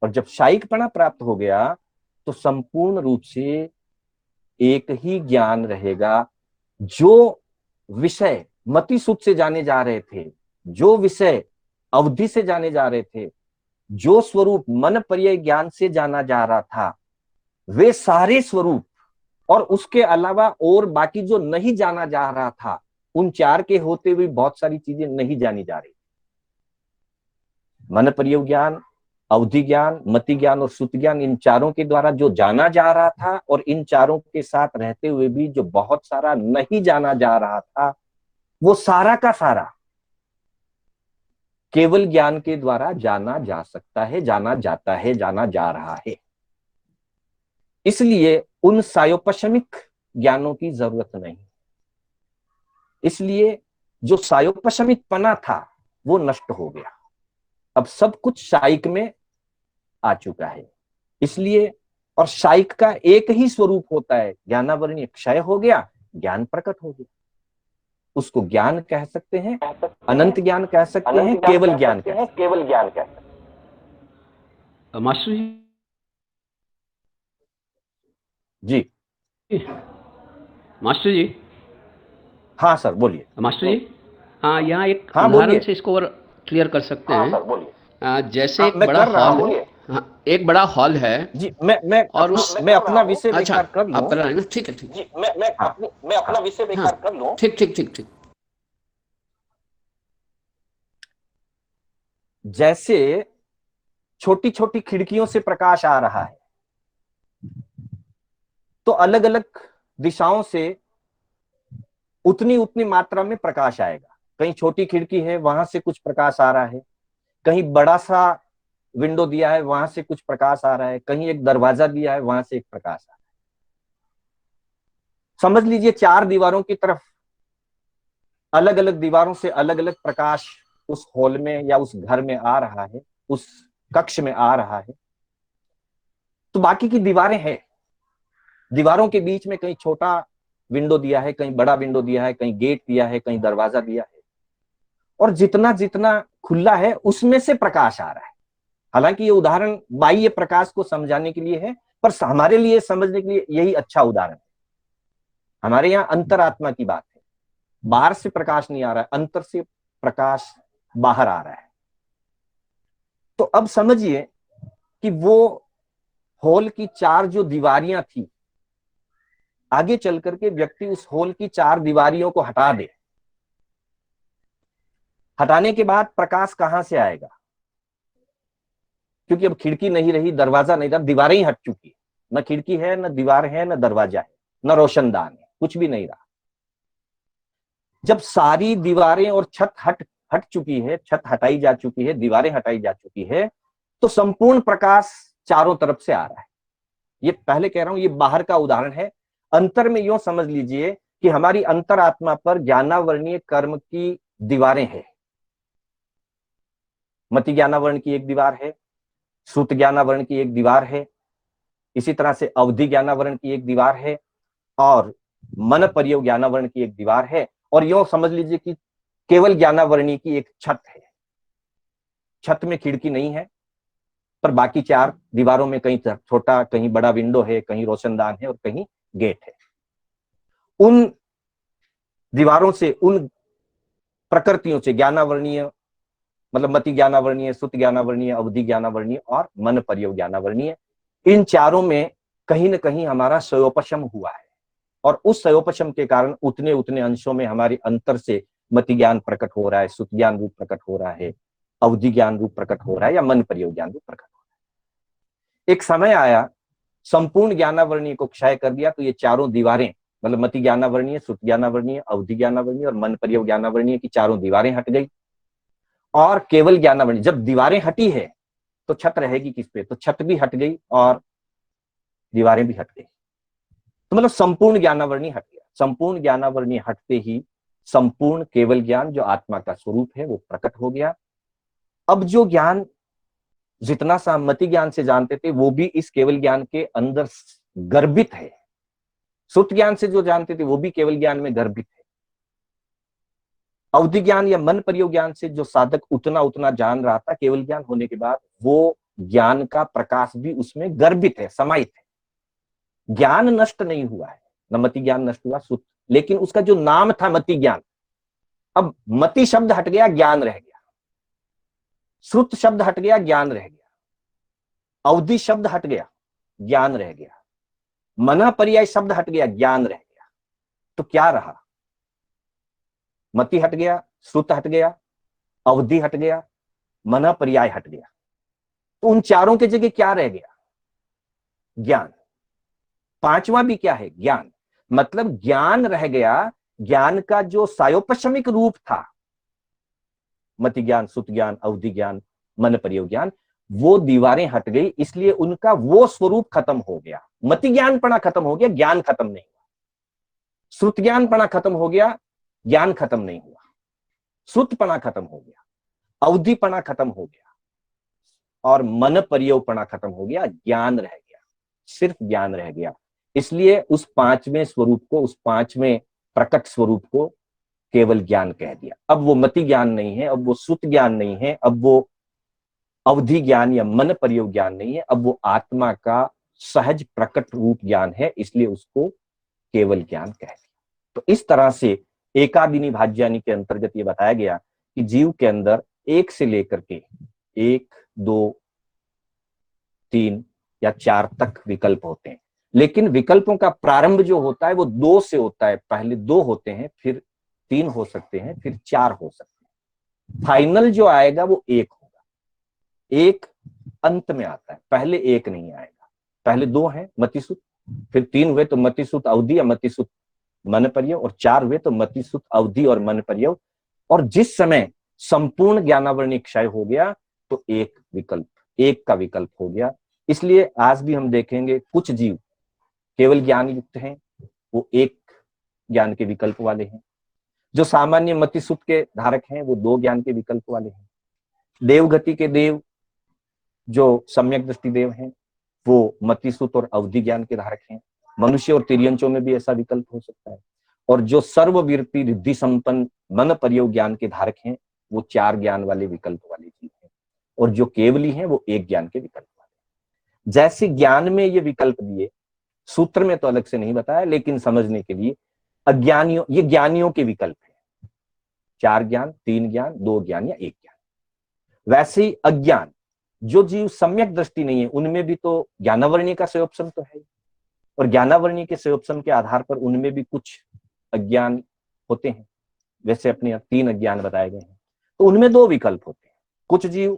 और जब शायिक पना प्राप्त हो गया तो संपूर्ण रूप से एक ही ज्ञान रहेगा। जो विषय मति सुख से जाने जा रहे थे, जो विषय अवधि से जाने जा रहे थे, जो स्वरूप मन पर्याय ज्ञान से जाना जा रहा था, वे सारे स्वरूप और उसके अलावा और बाकी जो नहीं जाना जा रहा था, उन 4 के होते हुए बहुत सारी चीजें नहीं जानी जा रही। मन पर्याय ज्ञान अवधि ज्ञान, मति ज्ञान और श्रुति ज्ञान, इन चारों के द्वारा जो जाना जा रहा था और इन चारों के साथ रहते हुए भी जो बहुत सारा नहीं जाना जा रहा था, वो सारा का सारा केवल ज्ञान के द्वारा जाना जा सकता है, जाना जाता है, जाना जा रहा है। इसलिए उन सायोपशमिक ज्ञानों की जरूरत नहीं। इसलिए जो सायोपशमिक पना था वो नष्ट हो गया। अब सब कुछ शायिक में आ चुका है। इसलिए और शायिक का एक ही स्वरूप होता है, ज्ञानावरणीय क्षय हो गया, ज्ञान प्रकट हो गया। उसको ज्ञान कह सकते हैं, अनंत ज्ञान कह सकते हैं, केवल ज्ञान कह सकते हैं, केवल ज्ञान कह सकते हैं। मास्टर जी जी मास्टर जी हाँ सर बोलिए। मास्टर जी हाँ, यहाँ एक हाँ उदाहरण बोलिए। से इसको और क्लियर कर सकते हाँ हैं। सर बोलिए। जैसे हाँ, एक मैं बड़ा कर रहा हूँ। हॉल, हाँ एक बड़ा हॉल है जी और उस मैं अपना विषय अच्छा बेकार कर लूं। आप कर रहे हैं ना, ठीक है ठीक। जी मैं अपना विषय हाँ बेकार कर लूं। ठीक ठीक ठीक ठीक। जैसे छोटी छोटी खिड़कियों से प्रकाश आ रहा है, तो अलग अलग दिशाओं से उतनी उतनी मात्रा में प्रकाश आएगा। कहीं छोटी खिड़की है, वहां से कुछ प्रकाश आ रहा है, कहीं बड़ा सा विंडो दिया है, वहां से कुछ प्रकाश आ रहा है, कहीं एक दरवाजा दिया है, वहां से एक प्रकाश आ रहा है। समझ लीजिए चार दीवारों की तरफ अलग अलग दीवारों से अलग अलग प्रकाश उस हॉल में या उस घर में आ रहा है, उस कक्ष में आ रहा है। तो बाकी की दीवारें हैं, दीवारों के बीच में कहीं छोटा विंडो दिया है, कहीं बड़ा विंडो दिया है, कहीं गेट दिया है, कहीं दरवाजा दिया है, और जितना जितना खुला है उसमें से प्रकाश आ रहा है। हालांकि ये उदाहरण बाह्य प्रकाश को समझाने के लिए है, पर हमारे लिए समझने के लिए यही अच्छा उदाहरण है। हमारे यहाँ अंतरात्मा की बात है, बाहर से प्रकाश नहीं आ रहा है, अंतर से प्रकाश बाहर आ रहा है। तो अब समझिए कि वो हॉल की चार जो दीवारियां थी, आगे चल करके व्यक्ति उस हॉल की चार दीवारियों को हटा दे, हटाने के बाद प्रकाश कहां से आएगा? क्योंकि अब खिड़की नहीं रही, दरवाजा नहीं रहा, दीवारें ही हट चुकी है। न खिड़की है, न दीवार है, न दरवाजा है, न रोशनदान है, कुछ भी नहीं रहा। जब सारी दीवारें और छत हट हट चुकी है, छत हटाई जा चुकी है, दीवारें हटाई जा चुकी है, तो संपूर्ण प्रकाश चारों तरफ से आ रहा है। ये पहले कह रहा हूं, ये बाहर का उदाहरण है। अंतर में यूं समझ लीजिए कि हमारी अंतरात्मा पर ज्ञानावरणीय कर्म की दीवारें हैं। मति ज्ञानावरण की एक दीवार है, श्रुत ज्ञानावरण की एक दीवार है, इसी तरह से अवधि ज्ञानावरण की एक दीवार है, और मन पर्यव ज्ञानावरण की एक दीवार है, और यूं समझ लीजिए कि केवल ज्ञानावरणी की एक छत है। छत में खिड़की नहीं है, पर बाकी चार दीवारों में कहीं छोटा, कहीं बड़ा विंडो है, कहीं रोशनदान है और कहीं गेट है। उन दीवारों से, उन प्रकृतियों से, ज्ञानावरणीय मतलब मति ज्ञानावरणीय, श्रुत ज्ञानावरणीय, अवधि ज्ञानावरणीय और मन पर्यव ज्ञानावरणीय, इन चारों में कहीं ना कहीं हमारा स्वयोपशम हुआ है, और उस स्वयोपशम के कारण उतने उतने अंशों में हमारे अंतर से मति ज्ञान प्रकट हो रहा है, श्रुत ज्ञान रूप प्रकट हो रहा है, अवधि ज्ञान रूप प्रकट हो रहा है, या मन पर्यव ज्ञान रूप प्रकट हो रहा है। एक समय आया, संपूर्ण ज्ञानावरणीय को क्षय कर दिया, तो ये चारों दीवारें, मतलब मति ज्ञानावरणीय, श्रुत ज्ञानावरणीय, अवधि ज्ञानावरणीय और मन पर्यव ज्ञानावरणीय की चारों दीवारें हट गई, और केवल ज्ञानावरणीय। जब दीवारें हटी है तो छत रहेगी किस पे? तो छत भी हट गई और दीवारें भी हट गई। तो मतलब संपूर्ण ज्ञानावरणीय हट गया। संपूर्ण ज्ञानावरणीय हटते ही संपूर्ण केवल ज्ञान जो आत्मा का स्वरूप है वो प्रकट हो गया। अब जो ज्ञान जितना सा मति ज्ञान से जानते थे वो भी इस केवल ज्ञान के अंदर गर्भित है, श्रुत ज्ञान से जो जानते थे वो भी केवल ज्ञान में गर्भित है, अवधि ज्ञान या मन पर्यव ज्ञान से जो साधक उतना उतना जान रहा था, केवल ज्ञान होने के बाद वो ज्ञान का प्रकाश भी उसमें गर्भित है, समाहित है। ज्ञान नष्ट नहीं हुआ है, न मति ज्ञान नष्ट हुआ, श्रुत, लेकिन उसका जो नाम था मति ज्ञान, अब मति शब्द हट गया, ज्ञान रह गया, श्रुत शब्द हट गया, ज्ञान रह गया, अवधि शब्द हट गया, ज्ञान रह गया, मन पर्याय शब्द हट गया, ज्ञान रह गया। तो क्या रहा? मति हट गया, श्रुत हट गया, अवधि हट गया, मन पर्याय हट गया। तो उन चारों के जगह क्या रह गया? ज्ञान। पांचवा भी क्या है? ज्ञान। मतलब ज्ञान रह गया। ज्ञान का जो सायोपशमिक रूप था, मति ज्ञान, सुत ज्ञान, अवधि ज्ञान, मन परियोग ज्ञान, वो दीवारें हट गई, इसलिए उनका वो स्वरूप खत्म हो गया। मति ज्ञानपना खत्म हो गया, ज्ञान खत्म नहीं हुआ। श्रुत ज्ञानपना खत्म हो गया, ज्ञान खत्म नहीं हुआ। श्रुतपना खत्म हो गया, अवधिपना खत्म हो गया, और मन परियोगपना खत्म हो गया, ज्ञान रह गया, सिर्फ ज्ञान रह गया। इसलिए उस पांचवें स्वरूप को, उस पांचवें प्रकट स्वरूप को केवल ज्ञान कह दिया। अब वो मति ज्ञान नहीं है, अब वो श्रुत ज्ञान नहीं है, अब वो अवधि ज्ञान या मन परियोग ज्ञान नहीं है, अब वो आत्मा का सहज प्रकट रूप ज्ञान है, इसलिए उसको केवल ज्ञान कह दिया। तो इस तरह से एकादिनी भाज्यानि के अंतर्गत ये बताया गया कि जीव के अंदर एक से लेकर के 1, 2, 3 या 4 तक विकल्प होते हैं, लेकिन विकल्पों का प्रारंभ जो होता है वो 2 से होता है। पहले 2 होते हैं, फिर 3 हो सकते हैं, फिर 4 हो सकते हैं। फाइनल जो आएगा वो 1 होगा। 1 अंत में आता है, पहले 1 नहीं आएगा। पहले 2 हैं मतिसुत, फिर 3 हुए तो मतिसुत अवधि या मतिसुत मन परियोग, और 4 हुए तो मतिसुत अवधि और मन परियोग। और जिस समय संपूर्ण ज्ञानावरणीय क्षय हो गया तो एक का विकल्प हो गया। इसलिए आज भी हम देखेंगे कुछ जीव केवल ज्ञान युक्त हैं, वो 1 ज्ञान के विकल्प वाले हैं। जो सामान्य मतिसुत के धारक हैं वो 2 ज्ञान के विकल्प वाले हैं। देवगति के देव जो सम्यक दृष्टि देव हैं वो मतिसुत और अवधि ज्ञान के धारक हैं। मनुष्य और तिर्यंचों में भी ऐसा विकल्प हो सकता है। और जो सर्ववीरति रिद्धि संपन्न मन परियोग ज्ञान के धारक हैं वो 4 ज्ञान वाले विकल्प वाले जीव हैं, और जो केवली हैं वो 1 ज्ञान के विकल्प वाले। जैसे ज्ञान में ये विकल्प दिए, सूत्र में तो अलग से नहीं बताया, लेकिन समझने के लिए अज्ञानियों, ये ज्ञानियों के विकल्प है। 4 ज्ञान, 3 ज्ञान, 2 ज्ञान या 1 ज्ञान। वैसे ही अज्ञान, जो जीव सम्यक दृष्टि नहीं है उनमें भी तो ज्ञानावरणीय का संयोपसम तो है, और ज्ञानावरणीय के संयोपसम के आधार पर उनमें भी कुछ अज्ञान होते हैं। वैसे अपने 3 अज्ञान बताए गए हैं, तो उनमें 2 विकल्प होते हैं। कुछ जीव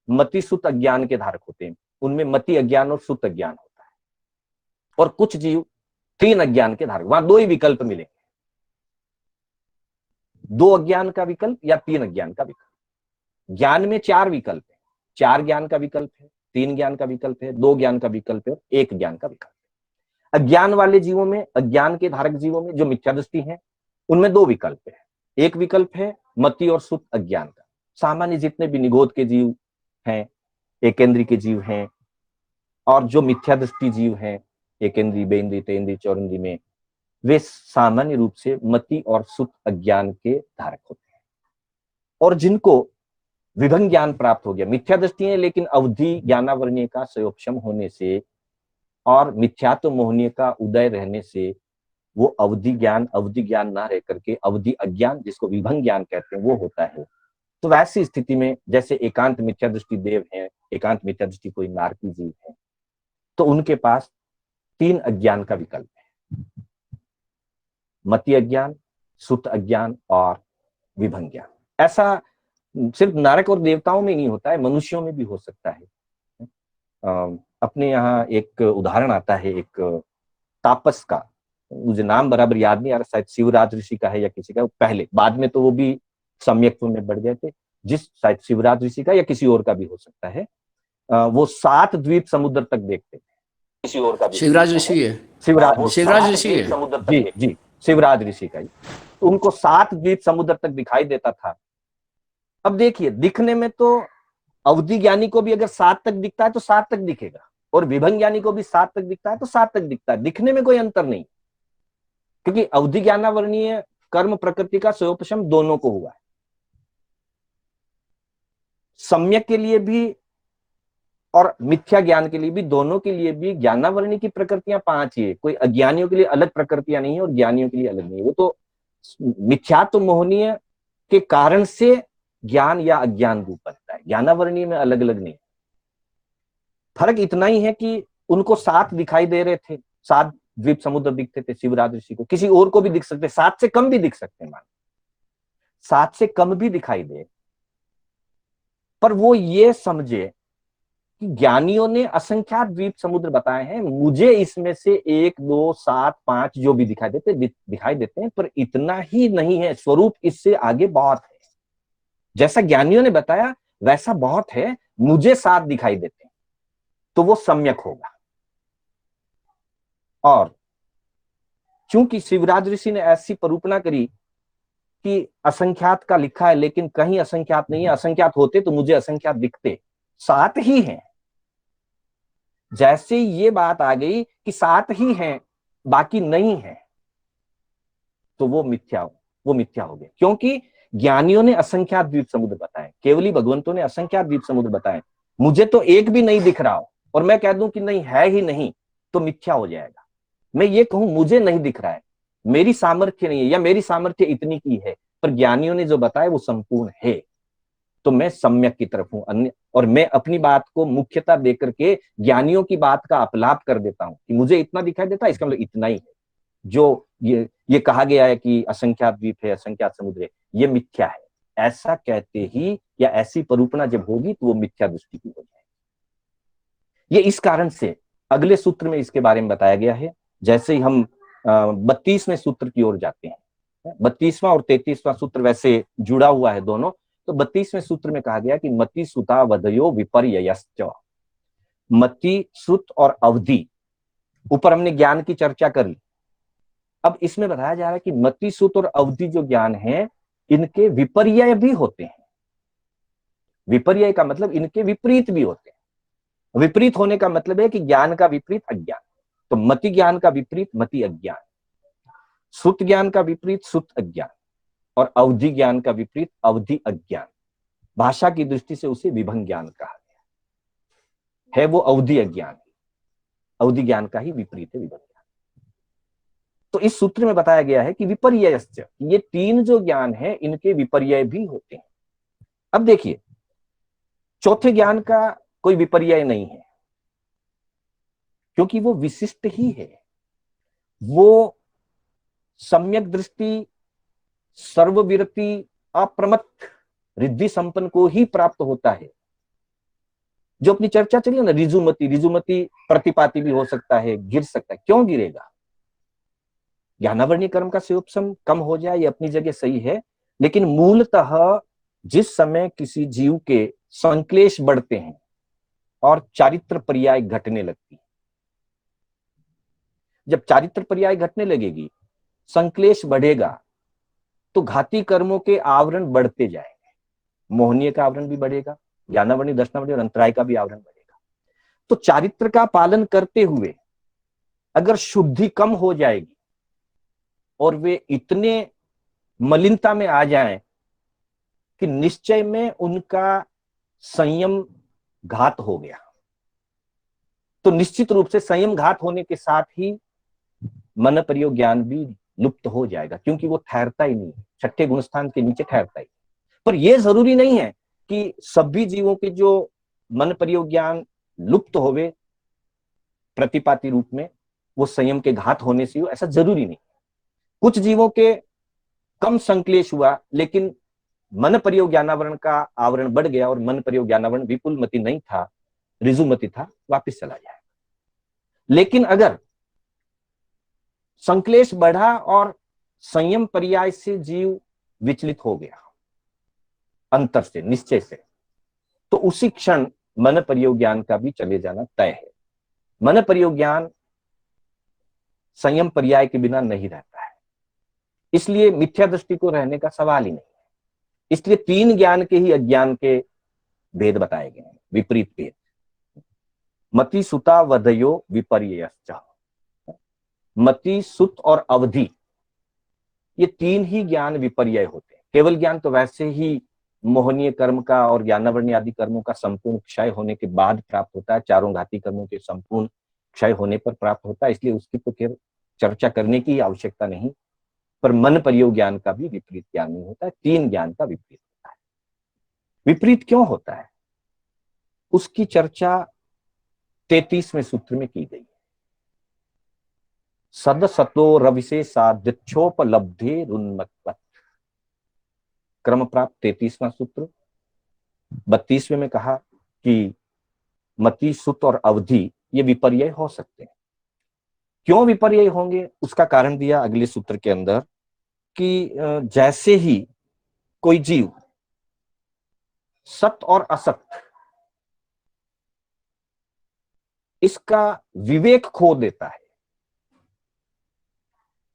मति सुत अज्ञान के धारक होते हैं, उनमें मति अज्ञान और सुत अज्ञान होता है। और कुछ जीव 3 अज्ञान के धारक, वहां 2 ही विकल्प मिलेंगे, 2 अज्ञान का विकल्प या 3 अज्ञान का विकल्प। ज्ञान में 4 विकल्प है, 4 ज्ञान का विकल्प है, 3 ज्ञान का विकल्प है, 2 ज्ञान का विकल्प है और 1 ज्ञान का विकल्प है। अज्ञान वाले जीवों में, अज्ञान के धारक जीवों में जो मिथ्या दृष्टि है उनमें 2 विकल्प है। एक विकल्प है मति और सुत अज्ञान का। सामान्य जितने भी निगोद के जीव हैं, एकेंद्री के जीव हैं, और जो मिथ्या दृष्टि जीव हैं एकेंद्री, बेंद्री, तेंद्री, चौरंद्री में, वे सामान्य रूप से मति और सुत अज्ञान के धारक होते हैं। और जिनको विभंग ज्ञान प्राप्त हो गया, मिथ्या दृष्टि है लेकिन अवधि ज्ञानावरणीय का संयोपशम होने से और मिथ्यात्व मोहनीय का उदय रहने से वो अवधि ज्ञान ना रह करके अवधि अज्ञान, जिसको विभंग ज्ञान कहते हैं, वो होता है। तो वैसी स्थिति में जैसे एकांत मिथ्या दृष्टि देव है, एकांत मिथ्या दृष्टि कोई नारकी जीव है, तो उनके पास 3 अज्ञान का विकल्प है, मति अज्ञान, सुत अज्ञान और विभंग ज्ञान। ऐसा सिर्फ नारक और देवताओं में नहीं होता है, मनुष्यों में भी हो सकता है। अपने यहाँ एक उदाहरण आता है एक तापस का, मुझे नाम बराबर याद नहीं आ रहा, शायद शिवराज ऋषि का है या किसी का, पहले, बाद में तो वो भी सम्यक्त्व में बढ़ गए थे, जिस शायद शिवराज ऋषि का या किसी और का भी हो सकता है। वो 7 द्वीप समुद्र तक देखते थे, किसी और का भी, शिवराज ऋषि है, शिवराज ऋषि है। जी जी, शिवराज ऋषि का ही। उनको 7 द्वीप समुद्र तक दिखाई देता था। अब देखिए, दिखने में तो अवधि ज्ञानी को भी अगर 7 तक दिखता है तो 7 तक दिखेगा, और विभंग ज्ञानी को भी 7 तक दिखता है तो 7 तक दिखता है। दिखने में कोई अंतर नहीं, क्योंकि अवधि ज्ञानावरणीय कर्म प्रकृति का स्वयोपशम दोनों को हुआ है। सम्यक के लिए भी और मिथ्या ज्ञान के लिए भी, दोनों के लिए भी ज्ञानावरणीय की प्रकृतियां 5 ही है। कोई अज्ञानियों के लिए अलग प्रकृतियां नहीं है और ज्ञानियों के लिए अलग नहीं है। वो तो मिथ्यात्व मोहनीय के कारण से ज्ञान या अज्ञान रूप बनता है, ज्ञानावरणीय में अलग अलग नहीं। फर्क इतना ही है कि उनको 7 दिखाई दे रहे थे, 7 द्वीप समुद्र दिखते थे शिवराज ऋषि को, किसी और को भी दिख सकते, 7 से कम भी दिख सकते, मान 7 से कम भी दिखाई दे, पर वो ये समझे कि ज्ञानियों ने असंख्यात द्वीप समुद्र बताए हैं, मुझे इसमें से 1 2 7 5 जो भी दिखाई देते हैं, पर इतना ही नहीं है, स्वरूप इससे आगे बहुत है। जैसा ज्ञानियों ने बताया वैसा बहुत है, मुझे 7 दिखाई देते हैं, तो वो सम्यक होगा। और चूंकि शिवराज ऋषि ने ऐसी परूपणा करी कि असंख्यात का लिखा है लेकिन कहीं असंख्यात नहीं है, असंख्यात होते तो मुझे असंख्यात दिखते, 7 ही हैं। जैसे ये बात आ गई कि 7 ही हैं बाकी नहीं है, तो वो मिथ्या हो गया, क्योंकि ज्ञानियों ने असंख्यात द्वीप समुद्र बताए, केवली भगवंतों ने असंख्यात द्वीप समुद्र बताए, मुझे तो एक भी नहीं दिख रहा हो और मैं कह दूं कि नहीं है ही नहीं, तो मिथ्या हो जाएगा। मैं ये कहूं मुझे नहीं दिख रहा है, मेरी सामर्थ्य नहीं है या मेरी सामर्थ्य इतनी की है, पर ज्ञानियों ने जो बताया वो संपूर्ण है, तो मैं सम्यक की तरफ हूं। अन्य और मैं अपनी बात को मुख्यता देकर के ज्ञानियों की बात का अपलाप कर देता हूं कि मुझे इतना दिखाई देता है, इसका मतलब इतना ही है। जो ये कहा गया है कि असंख्यात द्वीप है, असंख्यात समुद्र है, ये मिथ्या है। ऐसा कहते ही या ऐसी परूपणा जब होगी तो वो मिथ्या दृष्टि की हो जाएगी। ये इस कारण से अगले सूत्र में इसके बारे में बताया गया है। जैसे ही हम 32वें सूत्र की ओर जाते हैं, 32वां और 33वां सूत्र वैसे जुड़ा हुआ है दोनों, तो 32वें सूत्र में कहा गया कि मति सुता वधयो विपर्ययश्च। मति, सुत और अवधि, ऊपर हमने ज्ञान की चर्चा कर ली, अब इसमें बताया जा रहा है कि मति, सुत और अवधि जो ज्ञान है, इनके विपर्यय भी होते हैं। विपर्यय का मतलब इनके विपरीत भी होते हैं। विपरीत होने का मतलब है कि ज्ञान का विपरीत अज्ञान, तो मति ज्ञान का विपरीत मति अज्ञान, सुत ज्ञान का विपरीत सुत अज्ञान, और अवधि ज्ञान का विपरीत अवधि अज्ञान। भाषा की दृष्टि से उसे विभंग ज्ञान कहा गया है, वो अवधि अज्ञान, अवधि ज्ञान का ही विपरीत है विभंग ज्ञान। तो इस सूत्र में बताया गया है कि विपर्ययश्च, ये 3 जो ज्ञान है इनके विपर्यय भी होते हैं। अब देखिए, चौथे ज्ञान का कोई विपर्यय नहीं है, क्योंकि वो विशिष्ट ही है। वो सम्यक दृष्टि, सर्वविरति, अप्रमत्त, रिद्धि संपन्न को ही प्राप्त होता है। जो अपनी चर्चा चली ना, रिजुमति प्रतिपाती भी हो सकता है, गिर सकता है, क्यों गिरेगा? ज्ञानावरणीय कर्म का सेयोपशम कम हो जाए ये अपनी जगह सही है, लेकिन मूलतः जिस समय किसी जीव के संक्लेश बढ़ते हैं और चारित्र पर्याय घटने लगती है, जब चारित्र पर्याय घटने लगेगी, संक्लेश बढ़ेगा, तो घाती कर्मों के आवरण बढ़ते जाएंगे। मोहनीय का आवरण भी बढ़ेगा, ज्ञानावरणीय, दर्शनावरणीय और अंतराय का भी आवरण बढ़ेगा। तो चारित्र का पालन करते हुए अगर शुद्धि कम हो जाएगी और वे इतने मलिनता में आ जाएं कि निश्चय में उनका संयम घात हो गया, तो निश्चित रूप से संयम घात होने के साथ ही मन प्रयोग ज्ञान भी लुप्त हो जाएगा, क्योंकि वो ठहरता ही नहीं, छठे गुणस्थान के नीचे ठहरता ही। पर यह जरूरी नहीं है कि सभी जीवों के जो मन प्रयोग ज्ञान लुप्त होवे प्रतिपाती रूप में, वो संयम के घात होने से हो, ऐसा जरूरी नहीं। कुछ जीवों के कम संक्लेश हुआ लेकिन मन प्रयोग ज्ञानावरण का आवरण बढ़ गया और मन प्रयोग ज्ञानावरण विपुलमति नहीं था, रिजुमति था, वापिस चला जाएगा। लेकिन अगर संक्लेश बढ़ा और संयम पर्याय से जीव विचलित हो गया अंतर से, निश्चय से, तो उसी क्षण मन प्रयोग ज्ञान का भी चले जाना तय है। मन प्रयोग ज्ञान संयम पर्याय के बिना नहीं रहता है, इसलिए मिथ्या दृष्टि को रहने का सवाल ही नहीं है। इसलिए 3 ज्ञान के ही अज्ञान के भेद बताए गए हैं, विपरीत भेद। मति, सुता, वधयो विपर्ययश्च। मति, सुत और अवधि, ये 3 ही ज्ञान विपर्यय होते हैं। केवल ज्ञान तो वैसे ही मोहनीय कर्म का और ज्ञानावरणीय आदि कर्मों का संपूर्ण क्षय होने के बाद प्राप्त होता है, चारों घाती कर्मों के संपूर्ण क्षय होने पर प्राप्त होता है, इसलिए उसकी तो केवल चर्चा करने की आवश्यकता नहीं। पर मन प्रयोग ज्ञान का भी विपरीत ज्ञान नहीं होता है, 3 ज्ञान का विपरीत होता है। विपरीत क्यों होता है उसकी चर्चा 33वें सूत्र में की गई है। सद सतो रविशेषाद्योपलब्धे रुन्मत्वत्, क्रम प्राप्त 33वां सूत्र। 32वें में कहा कि मति, सुत और अवधि ये विपर्यय हो सकते हैं। क्यों विपर्यय होंगे उसका कारण दिया अगले सूत्र के अंदर कि जैसे ही कोई जीव सत और असत इसका विवेक खो देता है,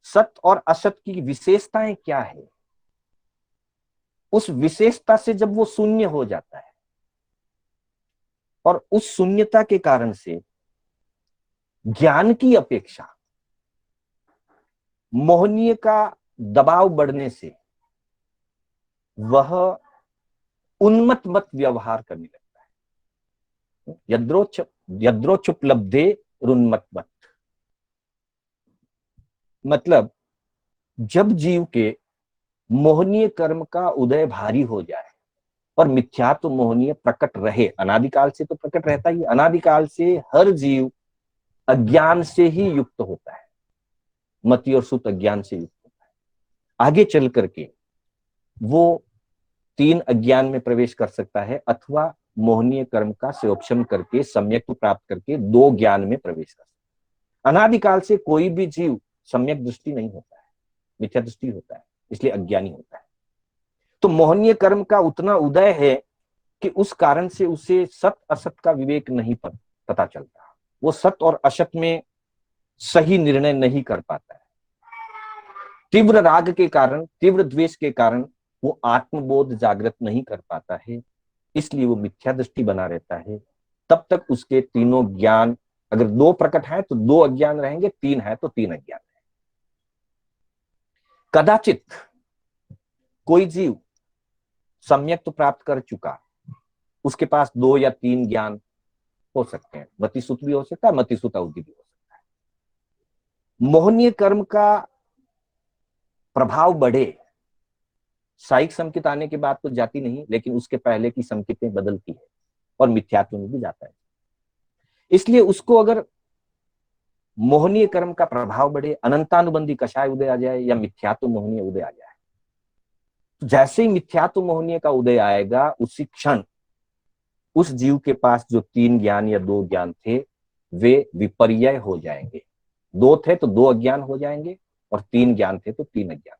सत और असत की विशेषताएं क्या है, उस विशेषता से जब वो शून्य हो जाता है और उस शून्यता के कारण से ज्ञान की अपेक्षा मोहनीय का दबाव बढ़ने से वह उन्मत्त मत व्यवहार करने लगता है। यद्रोचुपलब्धे रुन्मत्त, मतलब जब जीव के मोहनीय कर्म का उदय भारी हो जाए और मिथ्यात्व मोहनीय प्रकट रहे, अनादिकाल से तो प्रकट रहता ही, अनादिकाल से हर जीव अज्ञान से ही युक्त होता है, मति और सुत अज्ञान से युक्त होता है। आगे चल करके वो 3 अज्ञान में प्रवेश कर सकता है अथवा मोहनीय कर्म का सेवक्षम करके सम्यक प्राप्त करके 2 ज्ञान में प्रवेश कर सकता है। अनादिकाल से कोई भी जीव सम्यक दृष्टि नहीं होता है, मिथ्या दृष्टि होता है, इसलिए अज्ञानी होता है। तो मोहनीय कर्म का उतना उदय है कि उस कारण से उसे सत असत का विवेक नहीं पता चलता, वो सत और असत में सही निर्णय नहीं कर पाता है। तीव्र राग के कारण, तीव्र द्वेष के कारण वो आत्मबोध जागृत नहीं कर पाता है, इसलिए वो मिथ्या दृष्टि बना रहता है। तब तक उसके तीनों ज्ञान, अगर 2 प्रकट है तो 2 अज्ञान रहेंगे, 3 है तो 3 अज्ञान रहेंगे। कदाचित कोई जीव सम्यक तो प्राप्त कर चुका, उसके पास 2 या 3 ज्ञान हो सकते हैं, मतिसुत भी हो सकता है, मतिसुत अवधि भी हो सकता है। मोहनीय कर्म का प्रभाव बढ़े, साइक संकेत आने के बाद तो जाती नहीं, लेकिन उसके पहले की संकेतें बदलती है और मिथ्यात्व में भी जाता है। इसलिए उसको अगर मोहनीय कर्म का प्रभाव बढ़े, अनंतानुबंधी कषाय उदय आ जाए या मिथ्यात्व मोहनीय उदय आ जाए, तो जैसे ही मिथ्यात्व मोहनीय का उदय आएगा उसी क्षण उस जीव के पास जो 3 ज्ञान या 2 ज्ञान थे वे विपर्यय हो जाएंगे। 2 थे तो 2 अज्ञान हो जाएंगे और 3 ज्ञान थे तो 3 अज्ञान।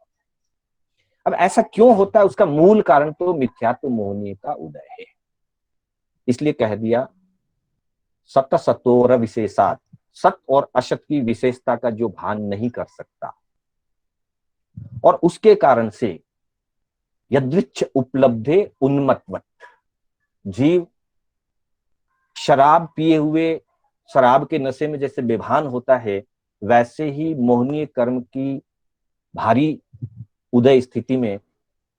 अब ऐसा क्यों होता है, उसका मूल कारण तो मिथ्यात्व मोहनीय का उदय है। इसलिए कह दिया सत सतोर विशेषात, सत और असत की विशेषता का जो भान नहीं कर सकता और उसके कारण से यदृच्छ उपलब्धे उन्मत्तवत्, जीव शराब पिए हुए शराब के नशे में जैसे बेभान होता है, वैसे ही मोहनीय कर्म की भारी उदय स्थिति में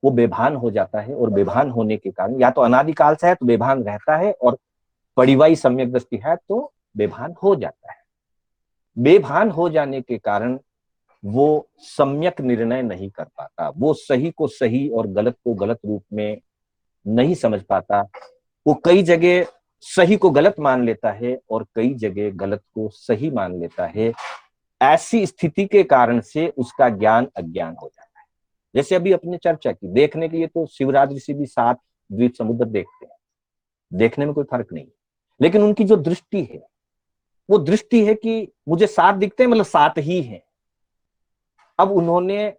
वो बेभान हो जाता है और बेभान होने के कारण या तो अनादिकाल से है तो बेभान रहता है और परिवाही सम्यक दृष्टि है तो बेभान हो जाता है। बेभान हो जाने के कारण वो सम्यक निर्णय नहीं कर पाता, वो सही को सही और गलत को गलत रूप में नहीं समझ पाता। वो कई जगह सही को गलत मान लेता है और कई जगह गलत को सही मान लेता है। ऐसी स्थिति के कारण से उसका ज्ञान अज्ञान हो जाता है। जैसे अभी अपने चर्चा की, देखने के लिए तो शिवराज ऋषि भी 7 द्वीप समुद्र देखते हैं, देखने में कोई फर्क नहीं, लेकिन उनकी जो दृष्टि है वो दृष्टि है कि मुझे 7 दिखते हैं, मतलब 7 ही हैं। अब उन्होंने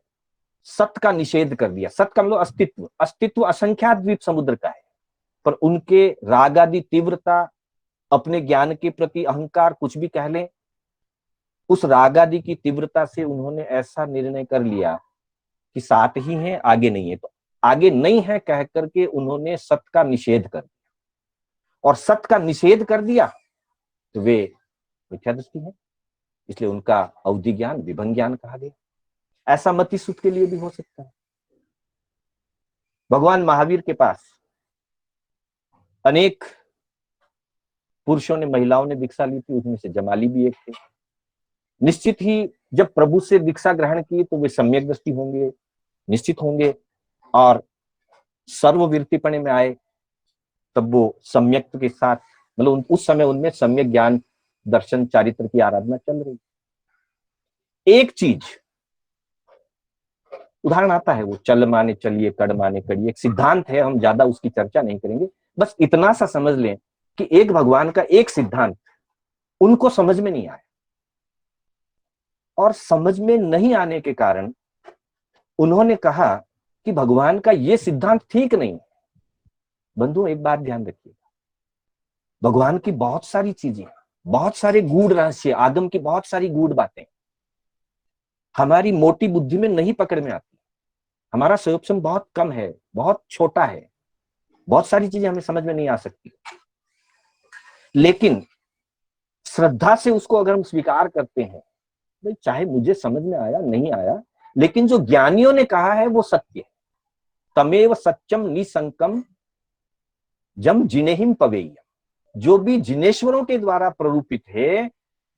सत का निषेध कर दिया। सत का मतलब अस्तित्व, अस्तित्व असंख्यात द्वीप समुद्र का है, पर उनके राग आदि तीव्रता, अपने ज्ञान के प्रति अहंकार, कुछ भी कह लें, उस राग आदि की तीव्रता से उन्होंने ऐसा निर्णय कर लिया कि 7 ही हैं, आगे नहीं है। तो आगे नहीं है कह करके उन्होंने सत का निषेध कर दिया, और सत का निषेध कर दिया तो वे मिथ्या दृष्टि है, इसलिए उनका अवधि ज्ञान विभंग ज्ञान कहा गया। ऐसा मतिसुत के लिए भी हो सकता है। भगवान महावीर के पास अनेक पुरुषों ने, महिलाओं ने दीक्षा ली थी, उसमें से जमाली भी एक थे। निश्चित ही जब प्रभु से दीक्षा ग्रहण की तो वे सम्यक दृष्टि होंगे, निश्चित होंगे, और सर्ववीर्तिपणे में आए तब वो सम्यक के साथ, मतलब उस समय उनमें सम्यक ज्ञान दर्शन चारित्र की आराधना चल रही। एक चीज उदाहरण आता है, वो चल माने चलिए, कड़ माने कड़िए, एक सिद्धांत है, हम ज्यादा उसकी चर्चा नहीं करेंगे, बस इतना सा समझ लें कि एक भगवान का एक सिद्धांत उनको समझ में नहीं आया, और समझ में नहीं आने के कारण उन्होंने कहा कि भगवान का यह सिद्धांत ठीक नहीं है। बंधुओं, एक बात ध्यान रखिएगा, भगवान की बहुत सारी चीजें, बहुत सारे गूढ़ रहस्य, आगम की बहुत सारी गूढ़ बातें हमारी मोटी बुद्धि में नहीं पकड़ में आती। हमारा संयोजन बहुत कम है, बहुत छोटा है, बहुत सारी चीजें हमें समझ में नहीं आ सकती। लेकिन श्रद्धा से उसको अगर हम स्वीकार करते हैं, भाई चाहे मुझे समझ में आया नहीं आया, लेकिन जो ज्ञानियों ने कहा है वो सत्य है। तमेव सत्यम निसंकम जम जिनेहिम पवेय्यम, जो भी जिनेश्वरों के द्वारा प्ररूपित है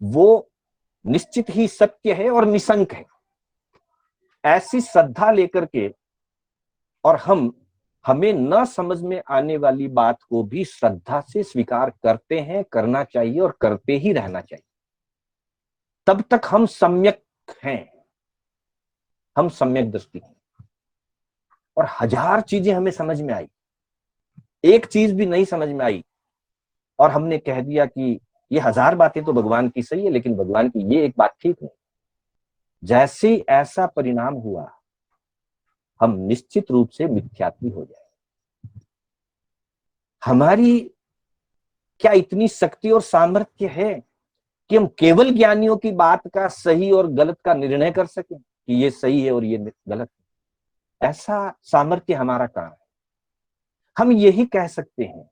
वो निश्चित ही सत्य है और निसंक है। ऐसी श्रद्धा लेकर के, और हमें न समझ में आने वाली बात को भी श्रद्धा से स्वीकार करते हैं, करना चाहिए और करते ही रहना चाहिए। तब तक हम सम्यक हैं, हम सम्यक दृष्टि हैं। और हजार चीजें हमें समझ में आई, एक चीज भी नहीं समझ में आई और हमने कह दिया कि ये हजार बातें तो भगवान की सही है, लेकिन भगवान की ये एक बात ठीक नहीं। जैसे ऐसा परिणाम हुआ, हम निश्चित रूप से मिथ्यात्वी हो जाए। हमारी क्या इतनी शक्ति और सामर्थ्य है कि हम केवल ज्ञानियों की बात का सही और गलत का निर्णय कर सकें कि ये सही है और ये गलत है? ऐसा सामर्थ्य हमारा कहां है? हम यही कह सकते हैं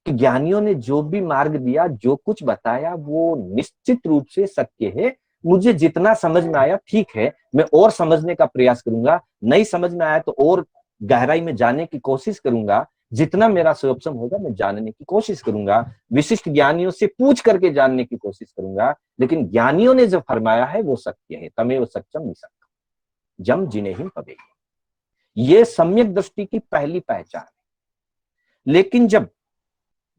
कि ज्ञानियों ने जो भी मार्ग दिया, जो कुछ बताया, वो निश्चित रूप से सत्य है। मुझे जितना समझ में आया ठीक है, मैं और समझने का प्रयास करूंगा, नहीं समझ में आया तो और गहराई में जाने की कोशिश करूंगा। जितना मेरा सक्षम होगा मैं जानने की कोशिश करूंगा, विशिष्ट ज्ञानियों से पूछ करके जानने की कोशिश करूंगा। लेकिन ज्ञानियों ने जो फरमाया है वो सत्य है। तमेव सत्यम निसंकम जम जिनेहिम पवेय्यम, ये सम्यक दृष्टि की पहली पहचान है। लेकिन जब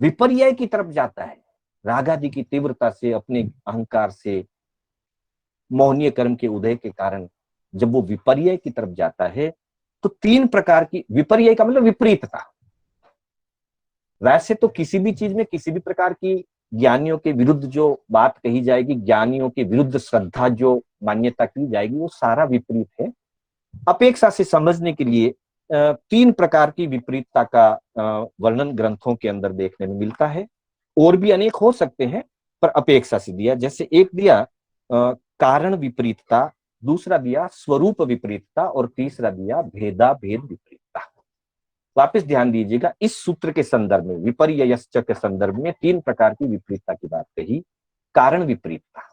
विपर्य की तरफ जाता है, रागादि की तीव्रता से, अपने अहंकार से, मोहनीय कर्म के उदय के कारण जब वो विपर्य की तरफ जाता है, तो तीन प्रकार की, विपर्य का मतलब विपरीतता। वैसे तो किसी भी चीज में, किसी भी प्रकार की ज्ञानियों के विरुद्ध जो बात कही जाएगी, ज्ञानियों के विरुद्ध श्रद्धा जो मान्यता की जाएगी, वो सारा विपरीत है। अपेक्षा से समझने के लिए तीन प्रकार की विपरीतता का वर्णन ग्रंथों के अंदर देखने में मिलता है। और भी अनेक हो सकते हैं, पर अपेक्षा से दिया। जैसे एक दिया कारण विपरीतता, दूसरा दिया स्वरूप विपरीतता, और तीसरा दिया भेदा भेद विपरीतता। वापस ध्यान दीजिएगा, इस सूत्र के संदर्भ में, विपर्ययश्च के संदर्भ में तीन प्रकार की विपरीतता की बात कही। कारण विपरीतता,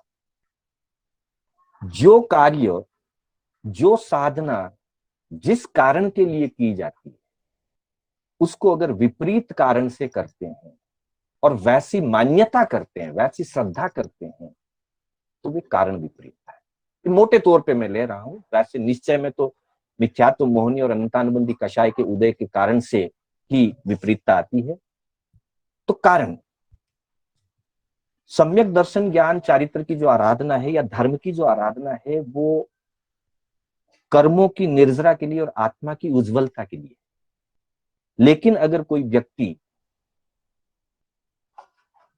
जो कार्य, जो साधना जिस कारण के लिए की जाती है, उसको अगर विपरीत कारण से करते हैं और वैसी मान्यता करते हैं, वैसी श्रद्धा करते हैं, तो वे कारण विपरीतता है। मोटे तौर पे मैं ले रहा हूं, वैसे निश्चय में तो मिथ्यात्व, मोहनी और अनंतानुबंधी कषाय के उदय के कारण से ही विपरीतता आती है। तो कारण, सम्यक दर्शन, ज्ञान, चारित्र की जो आराधना है या धर्म की जो आराधना है, वो कर्मों की निर्जरा के लिए और आत्मा की उज्जवलता के लिए। लेकिन अगर कोई व्यक्ति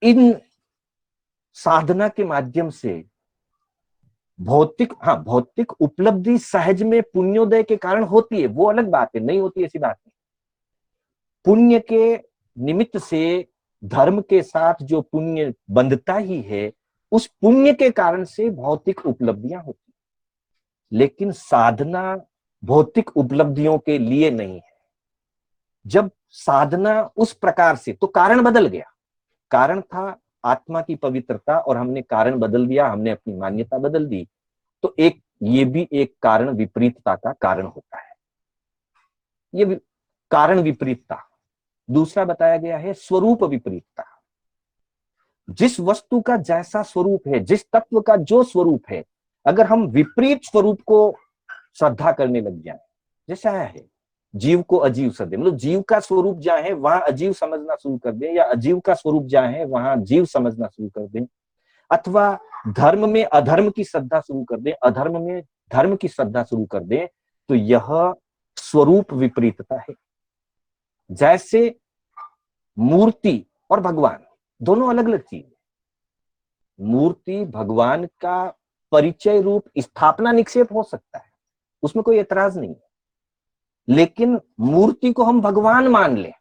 इन साधना के माध्यम से भौतिक उपलब्धि सहज में पुण्योदय के कारण होती है, वो अलग बात है, नहीं होती ऐसी बात नहीं। पुण्य के निमित्त से धर्म के साथ जो पुण्य बंधता ही है, उस पुण्य के कारण से भौतिक उपलब्धियां होती, लेकिन साधना भौतिक उपलब्धियों के लिए नहीं है। जब साधना उस प्रकार से, तो कारण बदल गया। कारण था आत्मा की पवित्रता, और हमने कारण बदल दिया, हमने अपनी मान्यता बदल दी, तो ये भी एक कारण विपरीतता का कारण होता है। ये कारण विपरीतता। दूसरा बताया गया है स्वरूप विपरीतता। जिस वस्तु का जैसा स्वरूप है, जिस तत्व का जो स्वरूप है, अगर हम विपरीत स्वरूप को श्रद्धा करने लग जाए, जैसा है जीव को अजीव सदे, मतलब जीव का स्वरूप जहां है वहां अजीव समझना शुरू कर दें, या अजीव का स्वरूप जहां है वहां जीव समझना शुरू कर दें, अथवा धर्म में अधर्म की श्रद्धा शुरू कर दें, अधर्म में धर्म की श्रद्धा शुरू कर दें, तो यह स्वरूप विपरीतता है। जैसे मूर्ति और भगवान, दोनों अलग अलग चीज है। मूर्ति भगवान का परिचय रूप स्थापना निक्षेप हो सकता है, उसमें कोई एतराज नहीं है, लेकिन मूर्ति को हम भगवान मान लें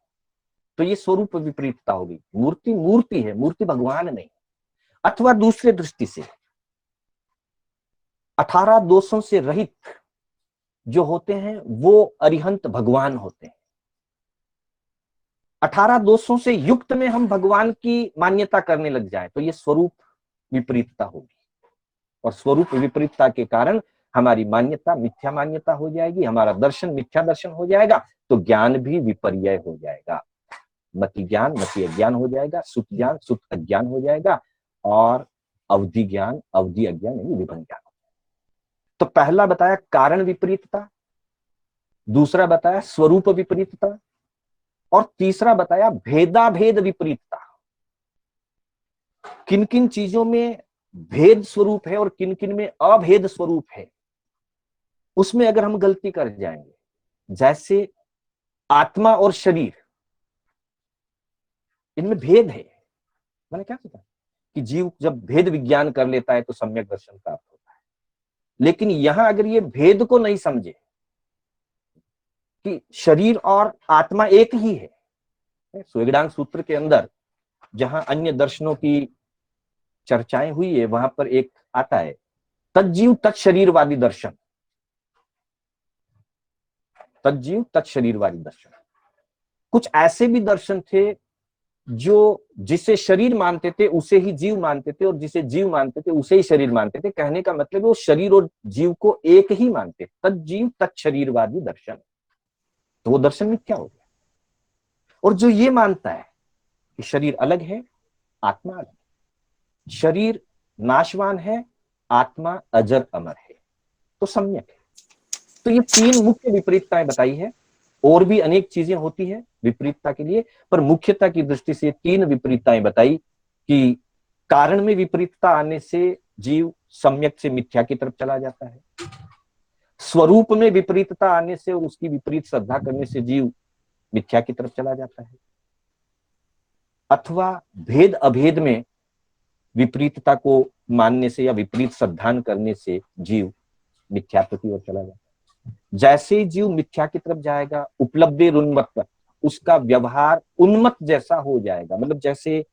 तो ये स्वरूप विपरीतता होगी। मूर्ति मूर्ति है, मूर्ति भगवान नहीं। अथवा दूसरे दृष्टि से 18 दोषों से रहित जो होते हैं वो अरिहंत भगवान होते हैं। 18 दोषों से युक्त में हम भगवान की मान्यता करने लग जाए तो ये स्वरूप विपरीतता होगी, और स्वरूप विपरीतता के कारण हमारी मान्यता मिथ्या मान्यता हो जाएगी, हमारा दर्शन मिथ्या दर्शन हो जाएगा, तो ज्ञान भी विपर्यय हो जाएगा। मति ज्ञान मति अज्ञान हो जाएगा, सुत ज्ञान सुत अज्ञान हो जाएगा, और अवधि ज्ञान अवधि अज्ञान यानी विभन ज्ञान। तो पहला बताया कारण विपरीतता, दूसरा बताया स्वरूप विपरीतता, और तीसरा बताया भेदाभेद विपरीतता। किन किन चीजों में भेद स्वरूप है और किन किन में अभेद स्वरूप है, उसमें अगर हम गलती कर जाएंगे, जैसे आत्मा और शरीर, इनमें भेद है। मैंने क्या कहा कि जीव जब भेद विज्ञान कर लेता है तो सम्यक दर्शन प्राप्त होता है, लेकिन यहां अगर ये भेद को नहीं समझे कि शरीर और आत्मा एक ही है, स्वेगडांग सूत्र के अंदर जहां अन्य दर्शनों की चर्चाएं हुई है वहां पर एक आता है तज्जीव तत्शरीरवादी दर्शन। तज्जीव तत्शरीरवादी दर्शन, कुछ ऐसे भी दर्शन थे जो जिसे शरीर मानते थे उसे ही जीव मानते थे, और जिसे जीव मानते थे उसे ही शरीर मानते थे। कहने का मतलब वो शरीर और जीव को एक ही मानते, तज्जीव तत्शरीरवादी दर्शन। तो वो दर्शन मिथ्या हो गया। और जो ये मानता है कि शरीर अलग है आत्मा अलग है, शरीर नाशवान है आत्मा अजर अमर है, तो सम्यक है। तो ये तीन मुख्य विपरीतताएं बताई है, और भी अनेक चीजें होती है विपरीतता के लिए, पर मुख्यता की दृष्टि से तीन विपरीतताएं बताई कि कारण में विपरीतता आने से जीव सम्यक से मिथ्या की तरफ चला जाता है, स्वरूप में विपरीतता आने से और उसकी विपरीत श्रद्धा करने से जीव मिथ्या की तरफ चला जाता है, अथवा भेद अभेद में विपरीतता को मानने से या विपरीत श्रद्धान करने से जीव मिथ्यात्व की ओर चला जाता है। जैसे ही जीव मिथ्या की तरफ जाएगा, उपलब्धि उन्मत्त, उसका व्यवहार उन्मत्त जैसा हो जाएगा। मतलब जैसे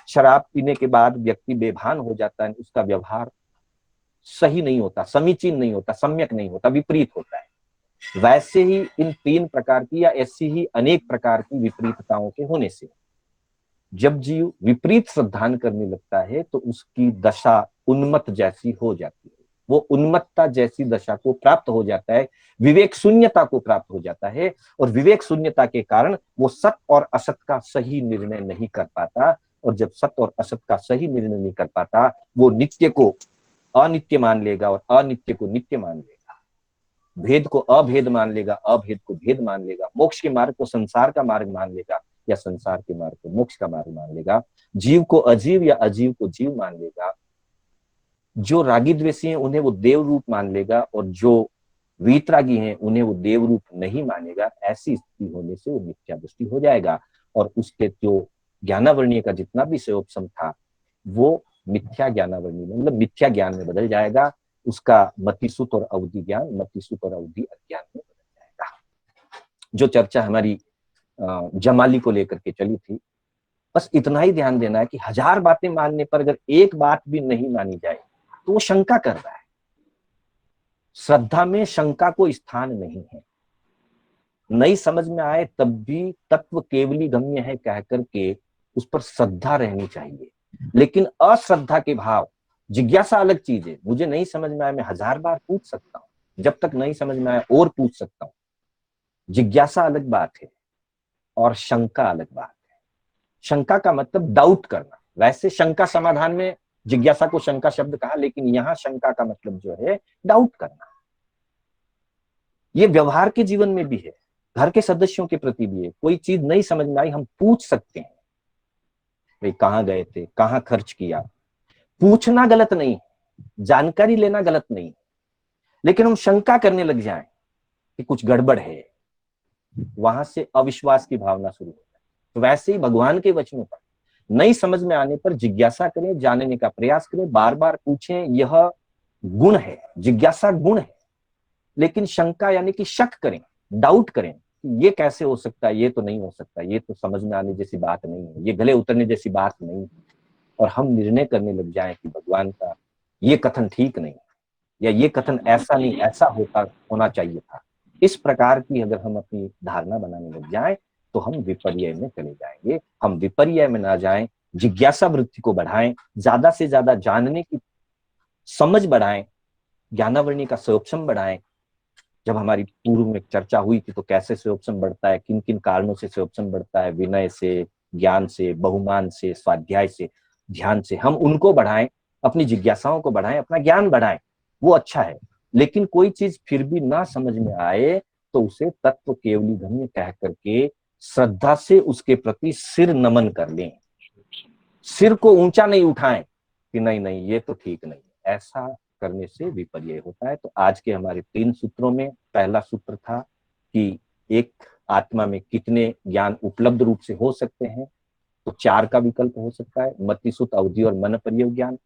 शराब पीने के बाद व्यक्ति बेभान हो जाता है, उसका व्यवहार सही नहीं होता, समीचीन नहीं होता, सम्यक नहीं होता, विपरीत होता है। वैसे ही इन तीन प्रकार की या ऐसी ही अनेक प्रकार की विपरीतताओं के होने से जब जीव विपरीत श्रद्धान करने लगता है तो उसकी दशा उन्मत्त जैसी हो जाती है, वो उन्मत्तता जैसी दशा को प्राप्त हो जाता है, विवेक शून्यता को प्राप्त हो जाता है, और विवेक शून्यता के कारण वो सत और असत का सही निर्णय नहीं कर पाता, और जब सत और असत का सही निर्णय नहीं कर पाता वो नित्य को अनित्य मान लेगा और अनित्य को नित्य मान लेगा, भेद को अभेद मान लेगा, अभेद को भेद मान लेगा, मोक्ष के मार्ग को संसार का मार्ग मान लेगा या संसार के मार्ग को मोक्ष का मार्ग मान लेगा, जीव को अजीव या अजीव को जीव मान लेगा, जो रागी द्वेषी हैं उन्हें वो देव रूप मान लेगा, और जो वीतरागी हैं उन्हें वो देव रूप नहीं मानेगा। ऐसी स्थिति होने से वो मिथ्या दृष्टि हो जाएगा, और उसके जो ज्ञानावरणीय का जितना भी सयोपसम था वो मिथ्या ज्ञानावरणीय में, मतलब मिथ्या ज्ञान में बदल जाएगा। उसका मतिसुत और अवधि ज्ञान मतिसुत और अवधि अज्ञान में बदल जाएगा। जो चर्चा हमारी जमाली को लेकर के चली थी, बस इतना ही ध्यान देना है कि 1000 बातें मानने पर अगर एक बात भी नहीं मानी जाए तो वो शंका कर रहा है। श्रद्धा में शंका को स्थान नहीं है। नहीं समझ में आए तब भी तत्व केवली गम्य है कह करके उस पर श्रद्धा रहनी चाहिए, लेकिन अश्रद्धा के भाव, जिज्ञासा अलग चीज है। मुझे नहीं समझ में आया, मैं 1000 बार पूछ सकता हूं, जब तक नहीं समझ में आया और पूछ सकता हूं। जिज्ञासा अलग बात है और शंका अलग बात है। शंका का मतलब डाउट करना। वैसे शंका समाधान में जिज्ञासा को शंका शब्द कहा, लेकिन यहां शंका का मतलब जो है डाउट करना। ये व्यवहार के जीवन में भी है, घर के सदस्यों के प्रति भी है। कोई चीज नहीं समझ में आई, हम पूछ सकते हैं, भाई कहाँ गए थे, कहाँ खर्च किया। पूछना गलत नहीं, जानकारी लेना गलत नहीं, लेकिन हम शंका करने लग जाएं कि कुछ गड़बड़ है, वहां से अविश्वास की भावना शुरू होती है। तो वैसे ही भगवान के वचनों पर नई समझ में आने पर जिज्ञासा करें, जानने का प्रयास करें, बार बार पूछें। यह गुण है, जिज्ञासा गुण है। लेकिन शंका यानी कि शक करें, डाउट करें, ये कैसे हो सकता है, ये तो नहीं हो सकता, ये तो समझ में आने जैसी बात नहीं है, ये गले उतरने जैसी बात नहीं है, और हम निर्णय करने लग जाएं कि भगवान का ये कथन ठीक नहीं, या ये कथन ऐसा नहीं, ऐसा होना चाहिए था। इस प्रकार की अगर हम अपनी धारणा बनाने लग जाएं तो हम विपर्य में चले जाएंगे। हम विपर्य में ना जाएं, जिज्ञासा वृत्ति को बढ़ाएं, ज्यादा से ज्यादा जानने की समझ बढ़ाएं, ज्ञानावरणी का सोपशम बढ़ाएं। जब हमारी पूर्व में चर्चा हुई थी तो कैसे सोपशम बढ़ता है, किन किन कारणों से सोपशम बढ़ता है, विनय से, ज्ञान से, बहुमान से, स्वाध्याय से, ध्यान से, हम उनको बढ़ाएं, अपनी जिज्ञासाओं को बढ़ाएं, अपना ज्ञान बढ़ाएं, वो अच्छा है। लेकिन कोई चीज फिर भी ना समझ में आए तो उसे तत्व केवली गम्य कह करके श्रद्धा से उसके प्रति सिर नमन कर लें, सिर को ऊंचा नहीं उठाएं कि नहीं नहीं ये तो ठीक नहीं। ऐसा करने से विपर्य होता है। तो आज के हमारे 3 सूत्रों में पहला सूत्र था कि एक आत्मा में कितने ज्ञान उपलब्ध रूप से हो सकते हैं, तो 4 का विकल्प हो सकता है, मतिसुत, अवधि और मन परियोग ज्ञान।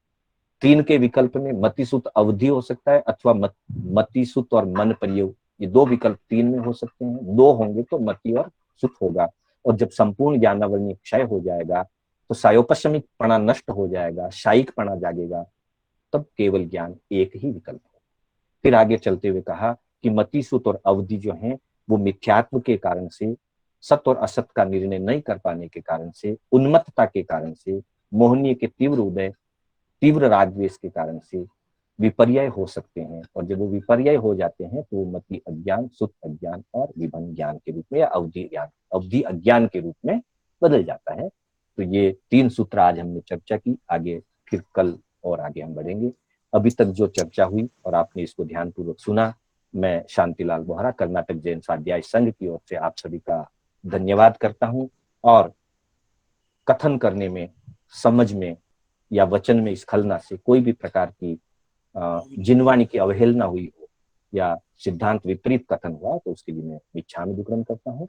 3 के विकल्प में मतिसुत अवधि हो सकता है अथवा मतिसुत और मन परियोग, ये 2 विकल्प 3 में हो सकते हैं। 2 होंगे तो मति और सुत होगा। और जब संपूर्ण ज्ञानावरणी क्षय हो जाएगा तो सायोपशमिक पणा नष्ट हो जाएगा, शायिक पणा जागेगा, तब केवल ज्ञान एक ही विकल्प है। फिर आगे चलते हुए कहा कि मतिसुत और अवधि जो है वो मिथ्यात्व के कारण से, सत्य और असत का निर्णय नहीं कर पाने के कारण से, उन्मत्तता के कारण से, मोहनीय के तीव्र उदय, तीव्र रागद्वेष के कारण से विपर्य हो सकते हैं। और जब वो विपर्य हो जाते हैं तो वो मति अज्ञान, सुत अज्ञान और विभन ज्ञान के रूप में या अवधि अज्ञान के रूप में बदल जाता है। तो ये 3 सूत्र आज हमने चर्चा की। आगे फिर कल और आगे हम बढ़ेंगे। अभी तक जो चर्चा हुई और आपने इसको ध्यानपूर्वक सुना, मैं शांतिलाल बोहरा, कर्नाटक जैन स्वाध्याय संघ की ओर से आप सभी का धन्यवाद करता हूं। और कथन करने में, समझ में या वचन में स्खलना से कोई भी प्रकार की जिनवाणी की अवहेलना हुई हो या सिद्धांत विपरीत कथन हुआ तो उसके लिए मैं इच्छामि दुक्कड़म करता हूँ।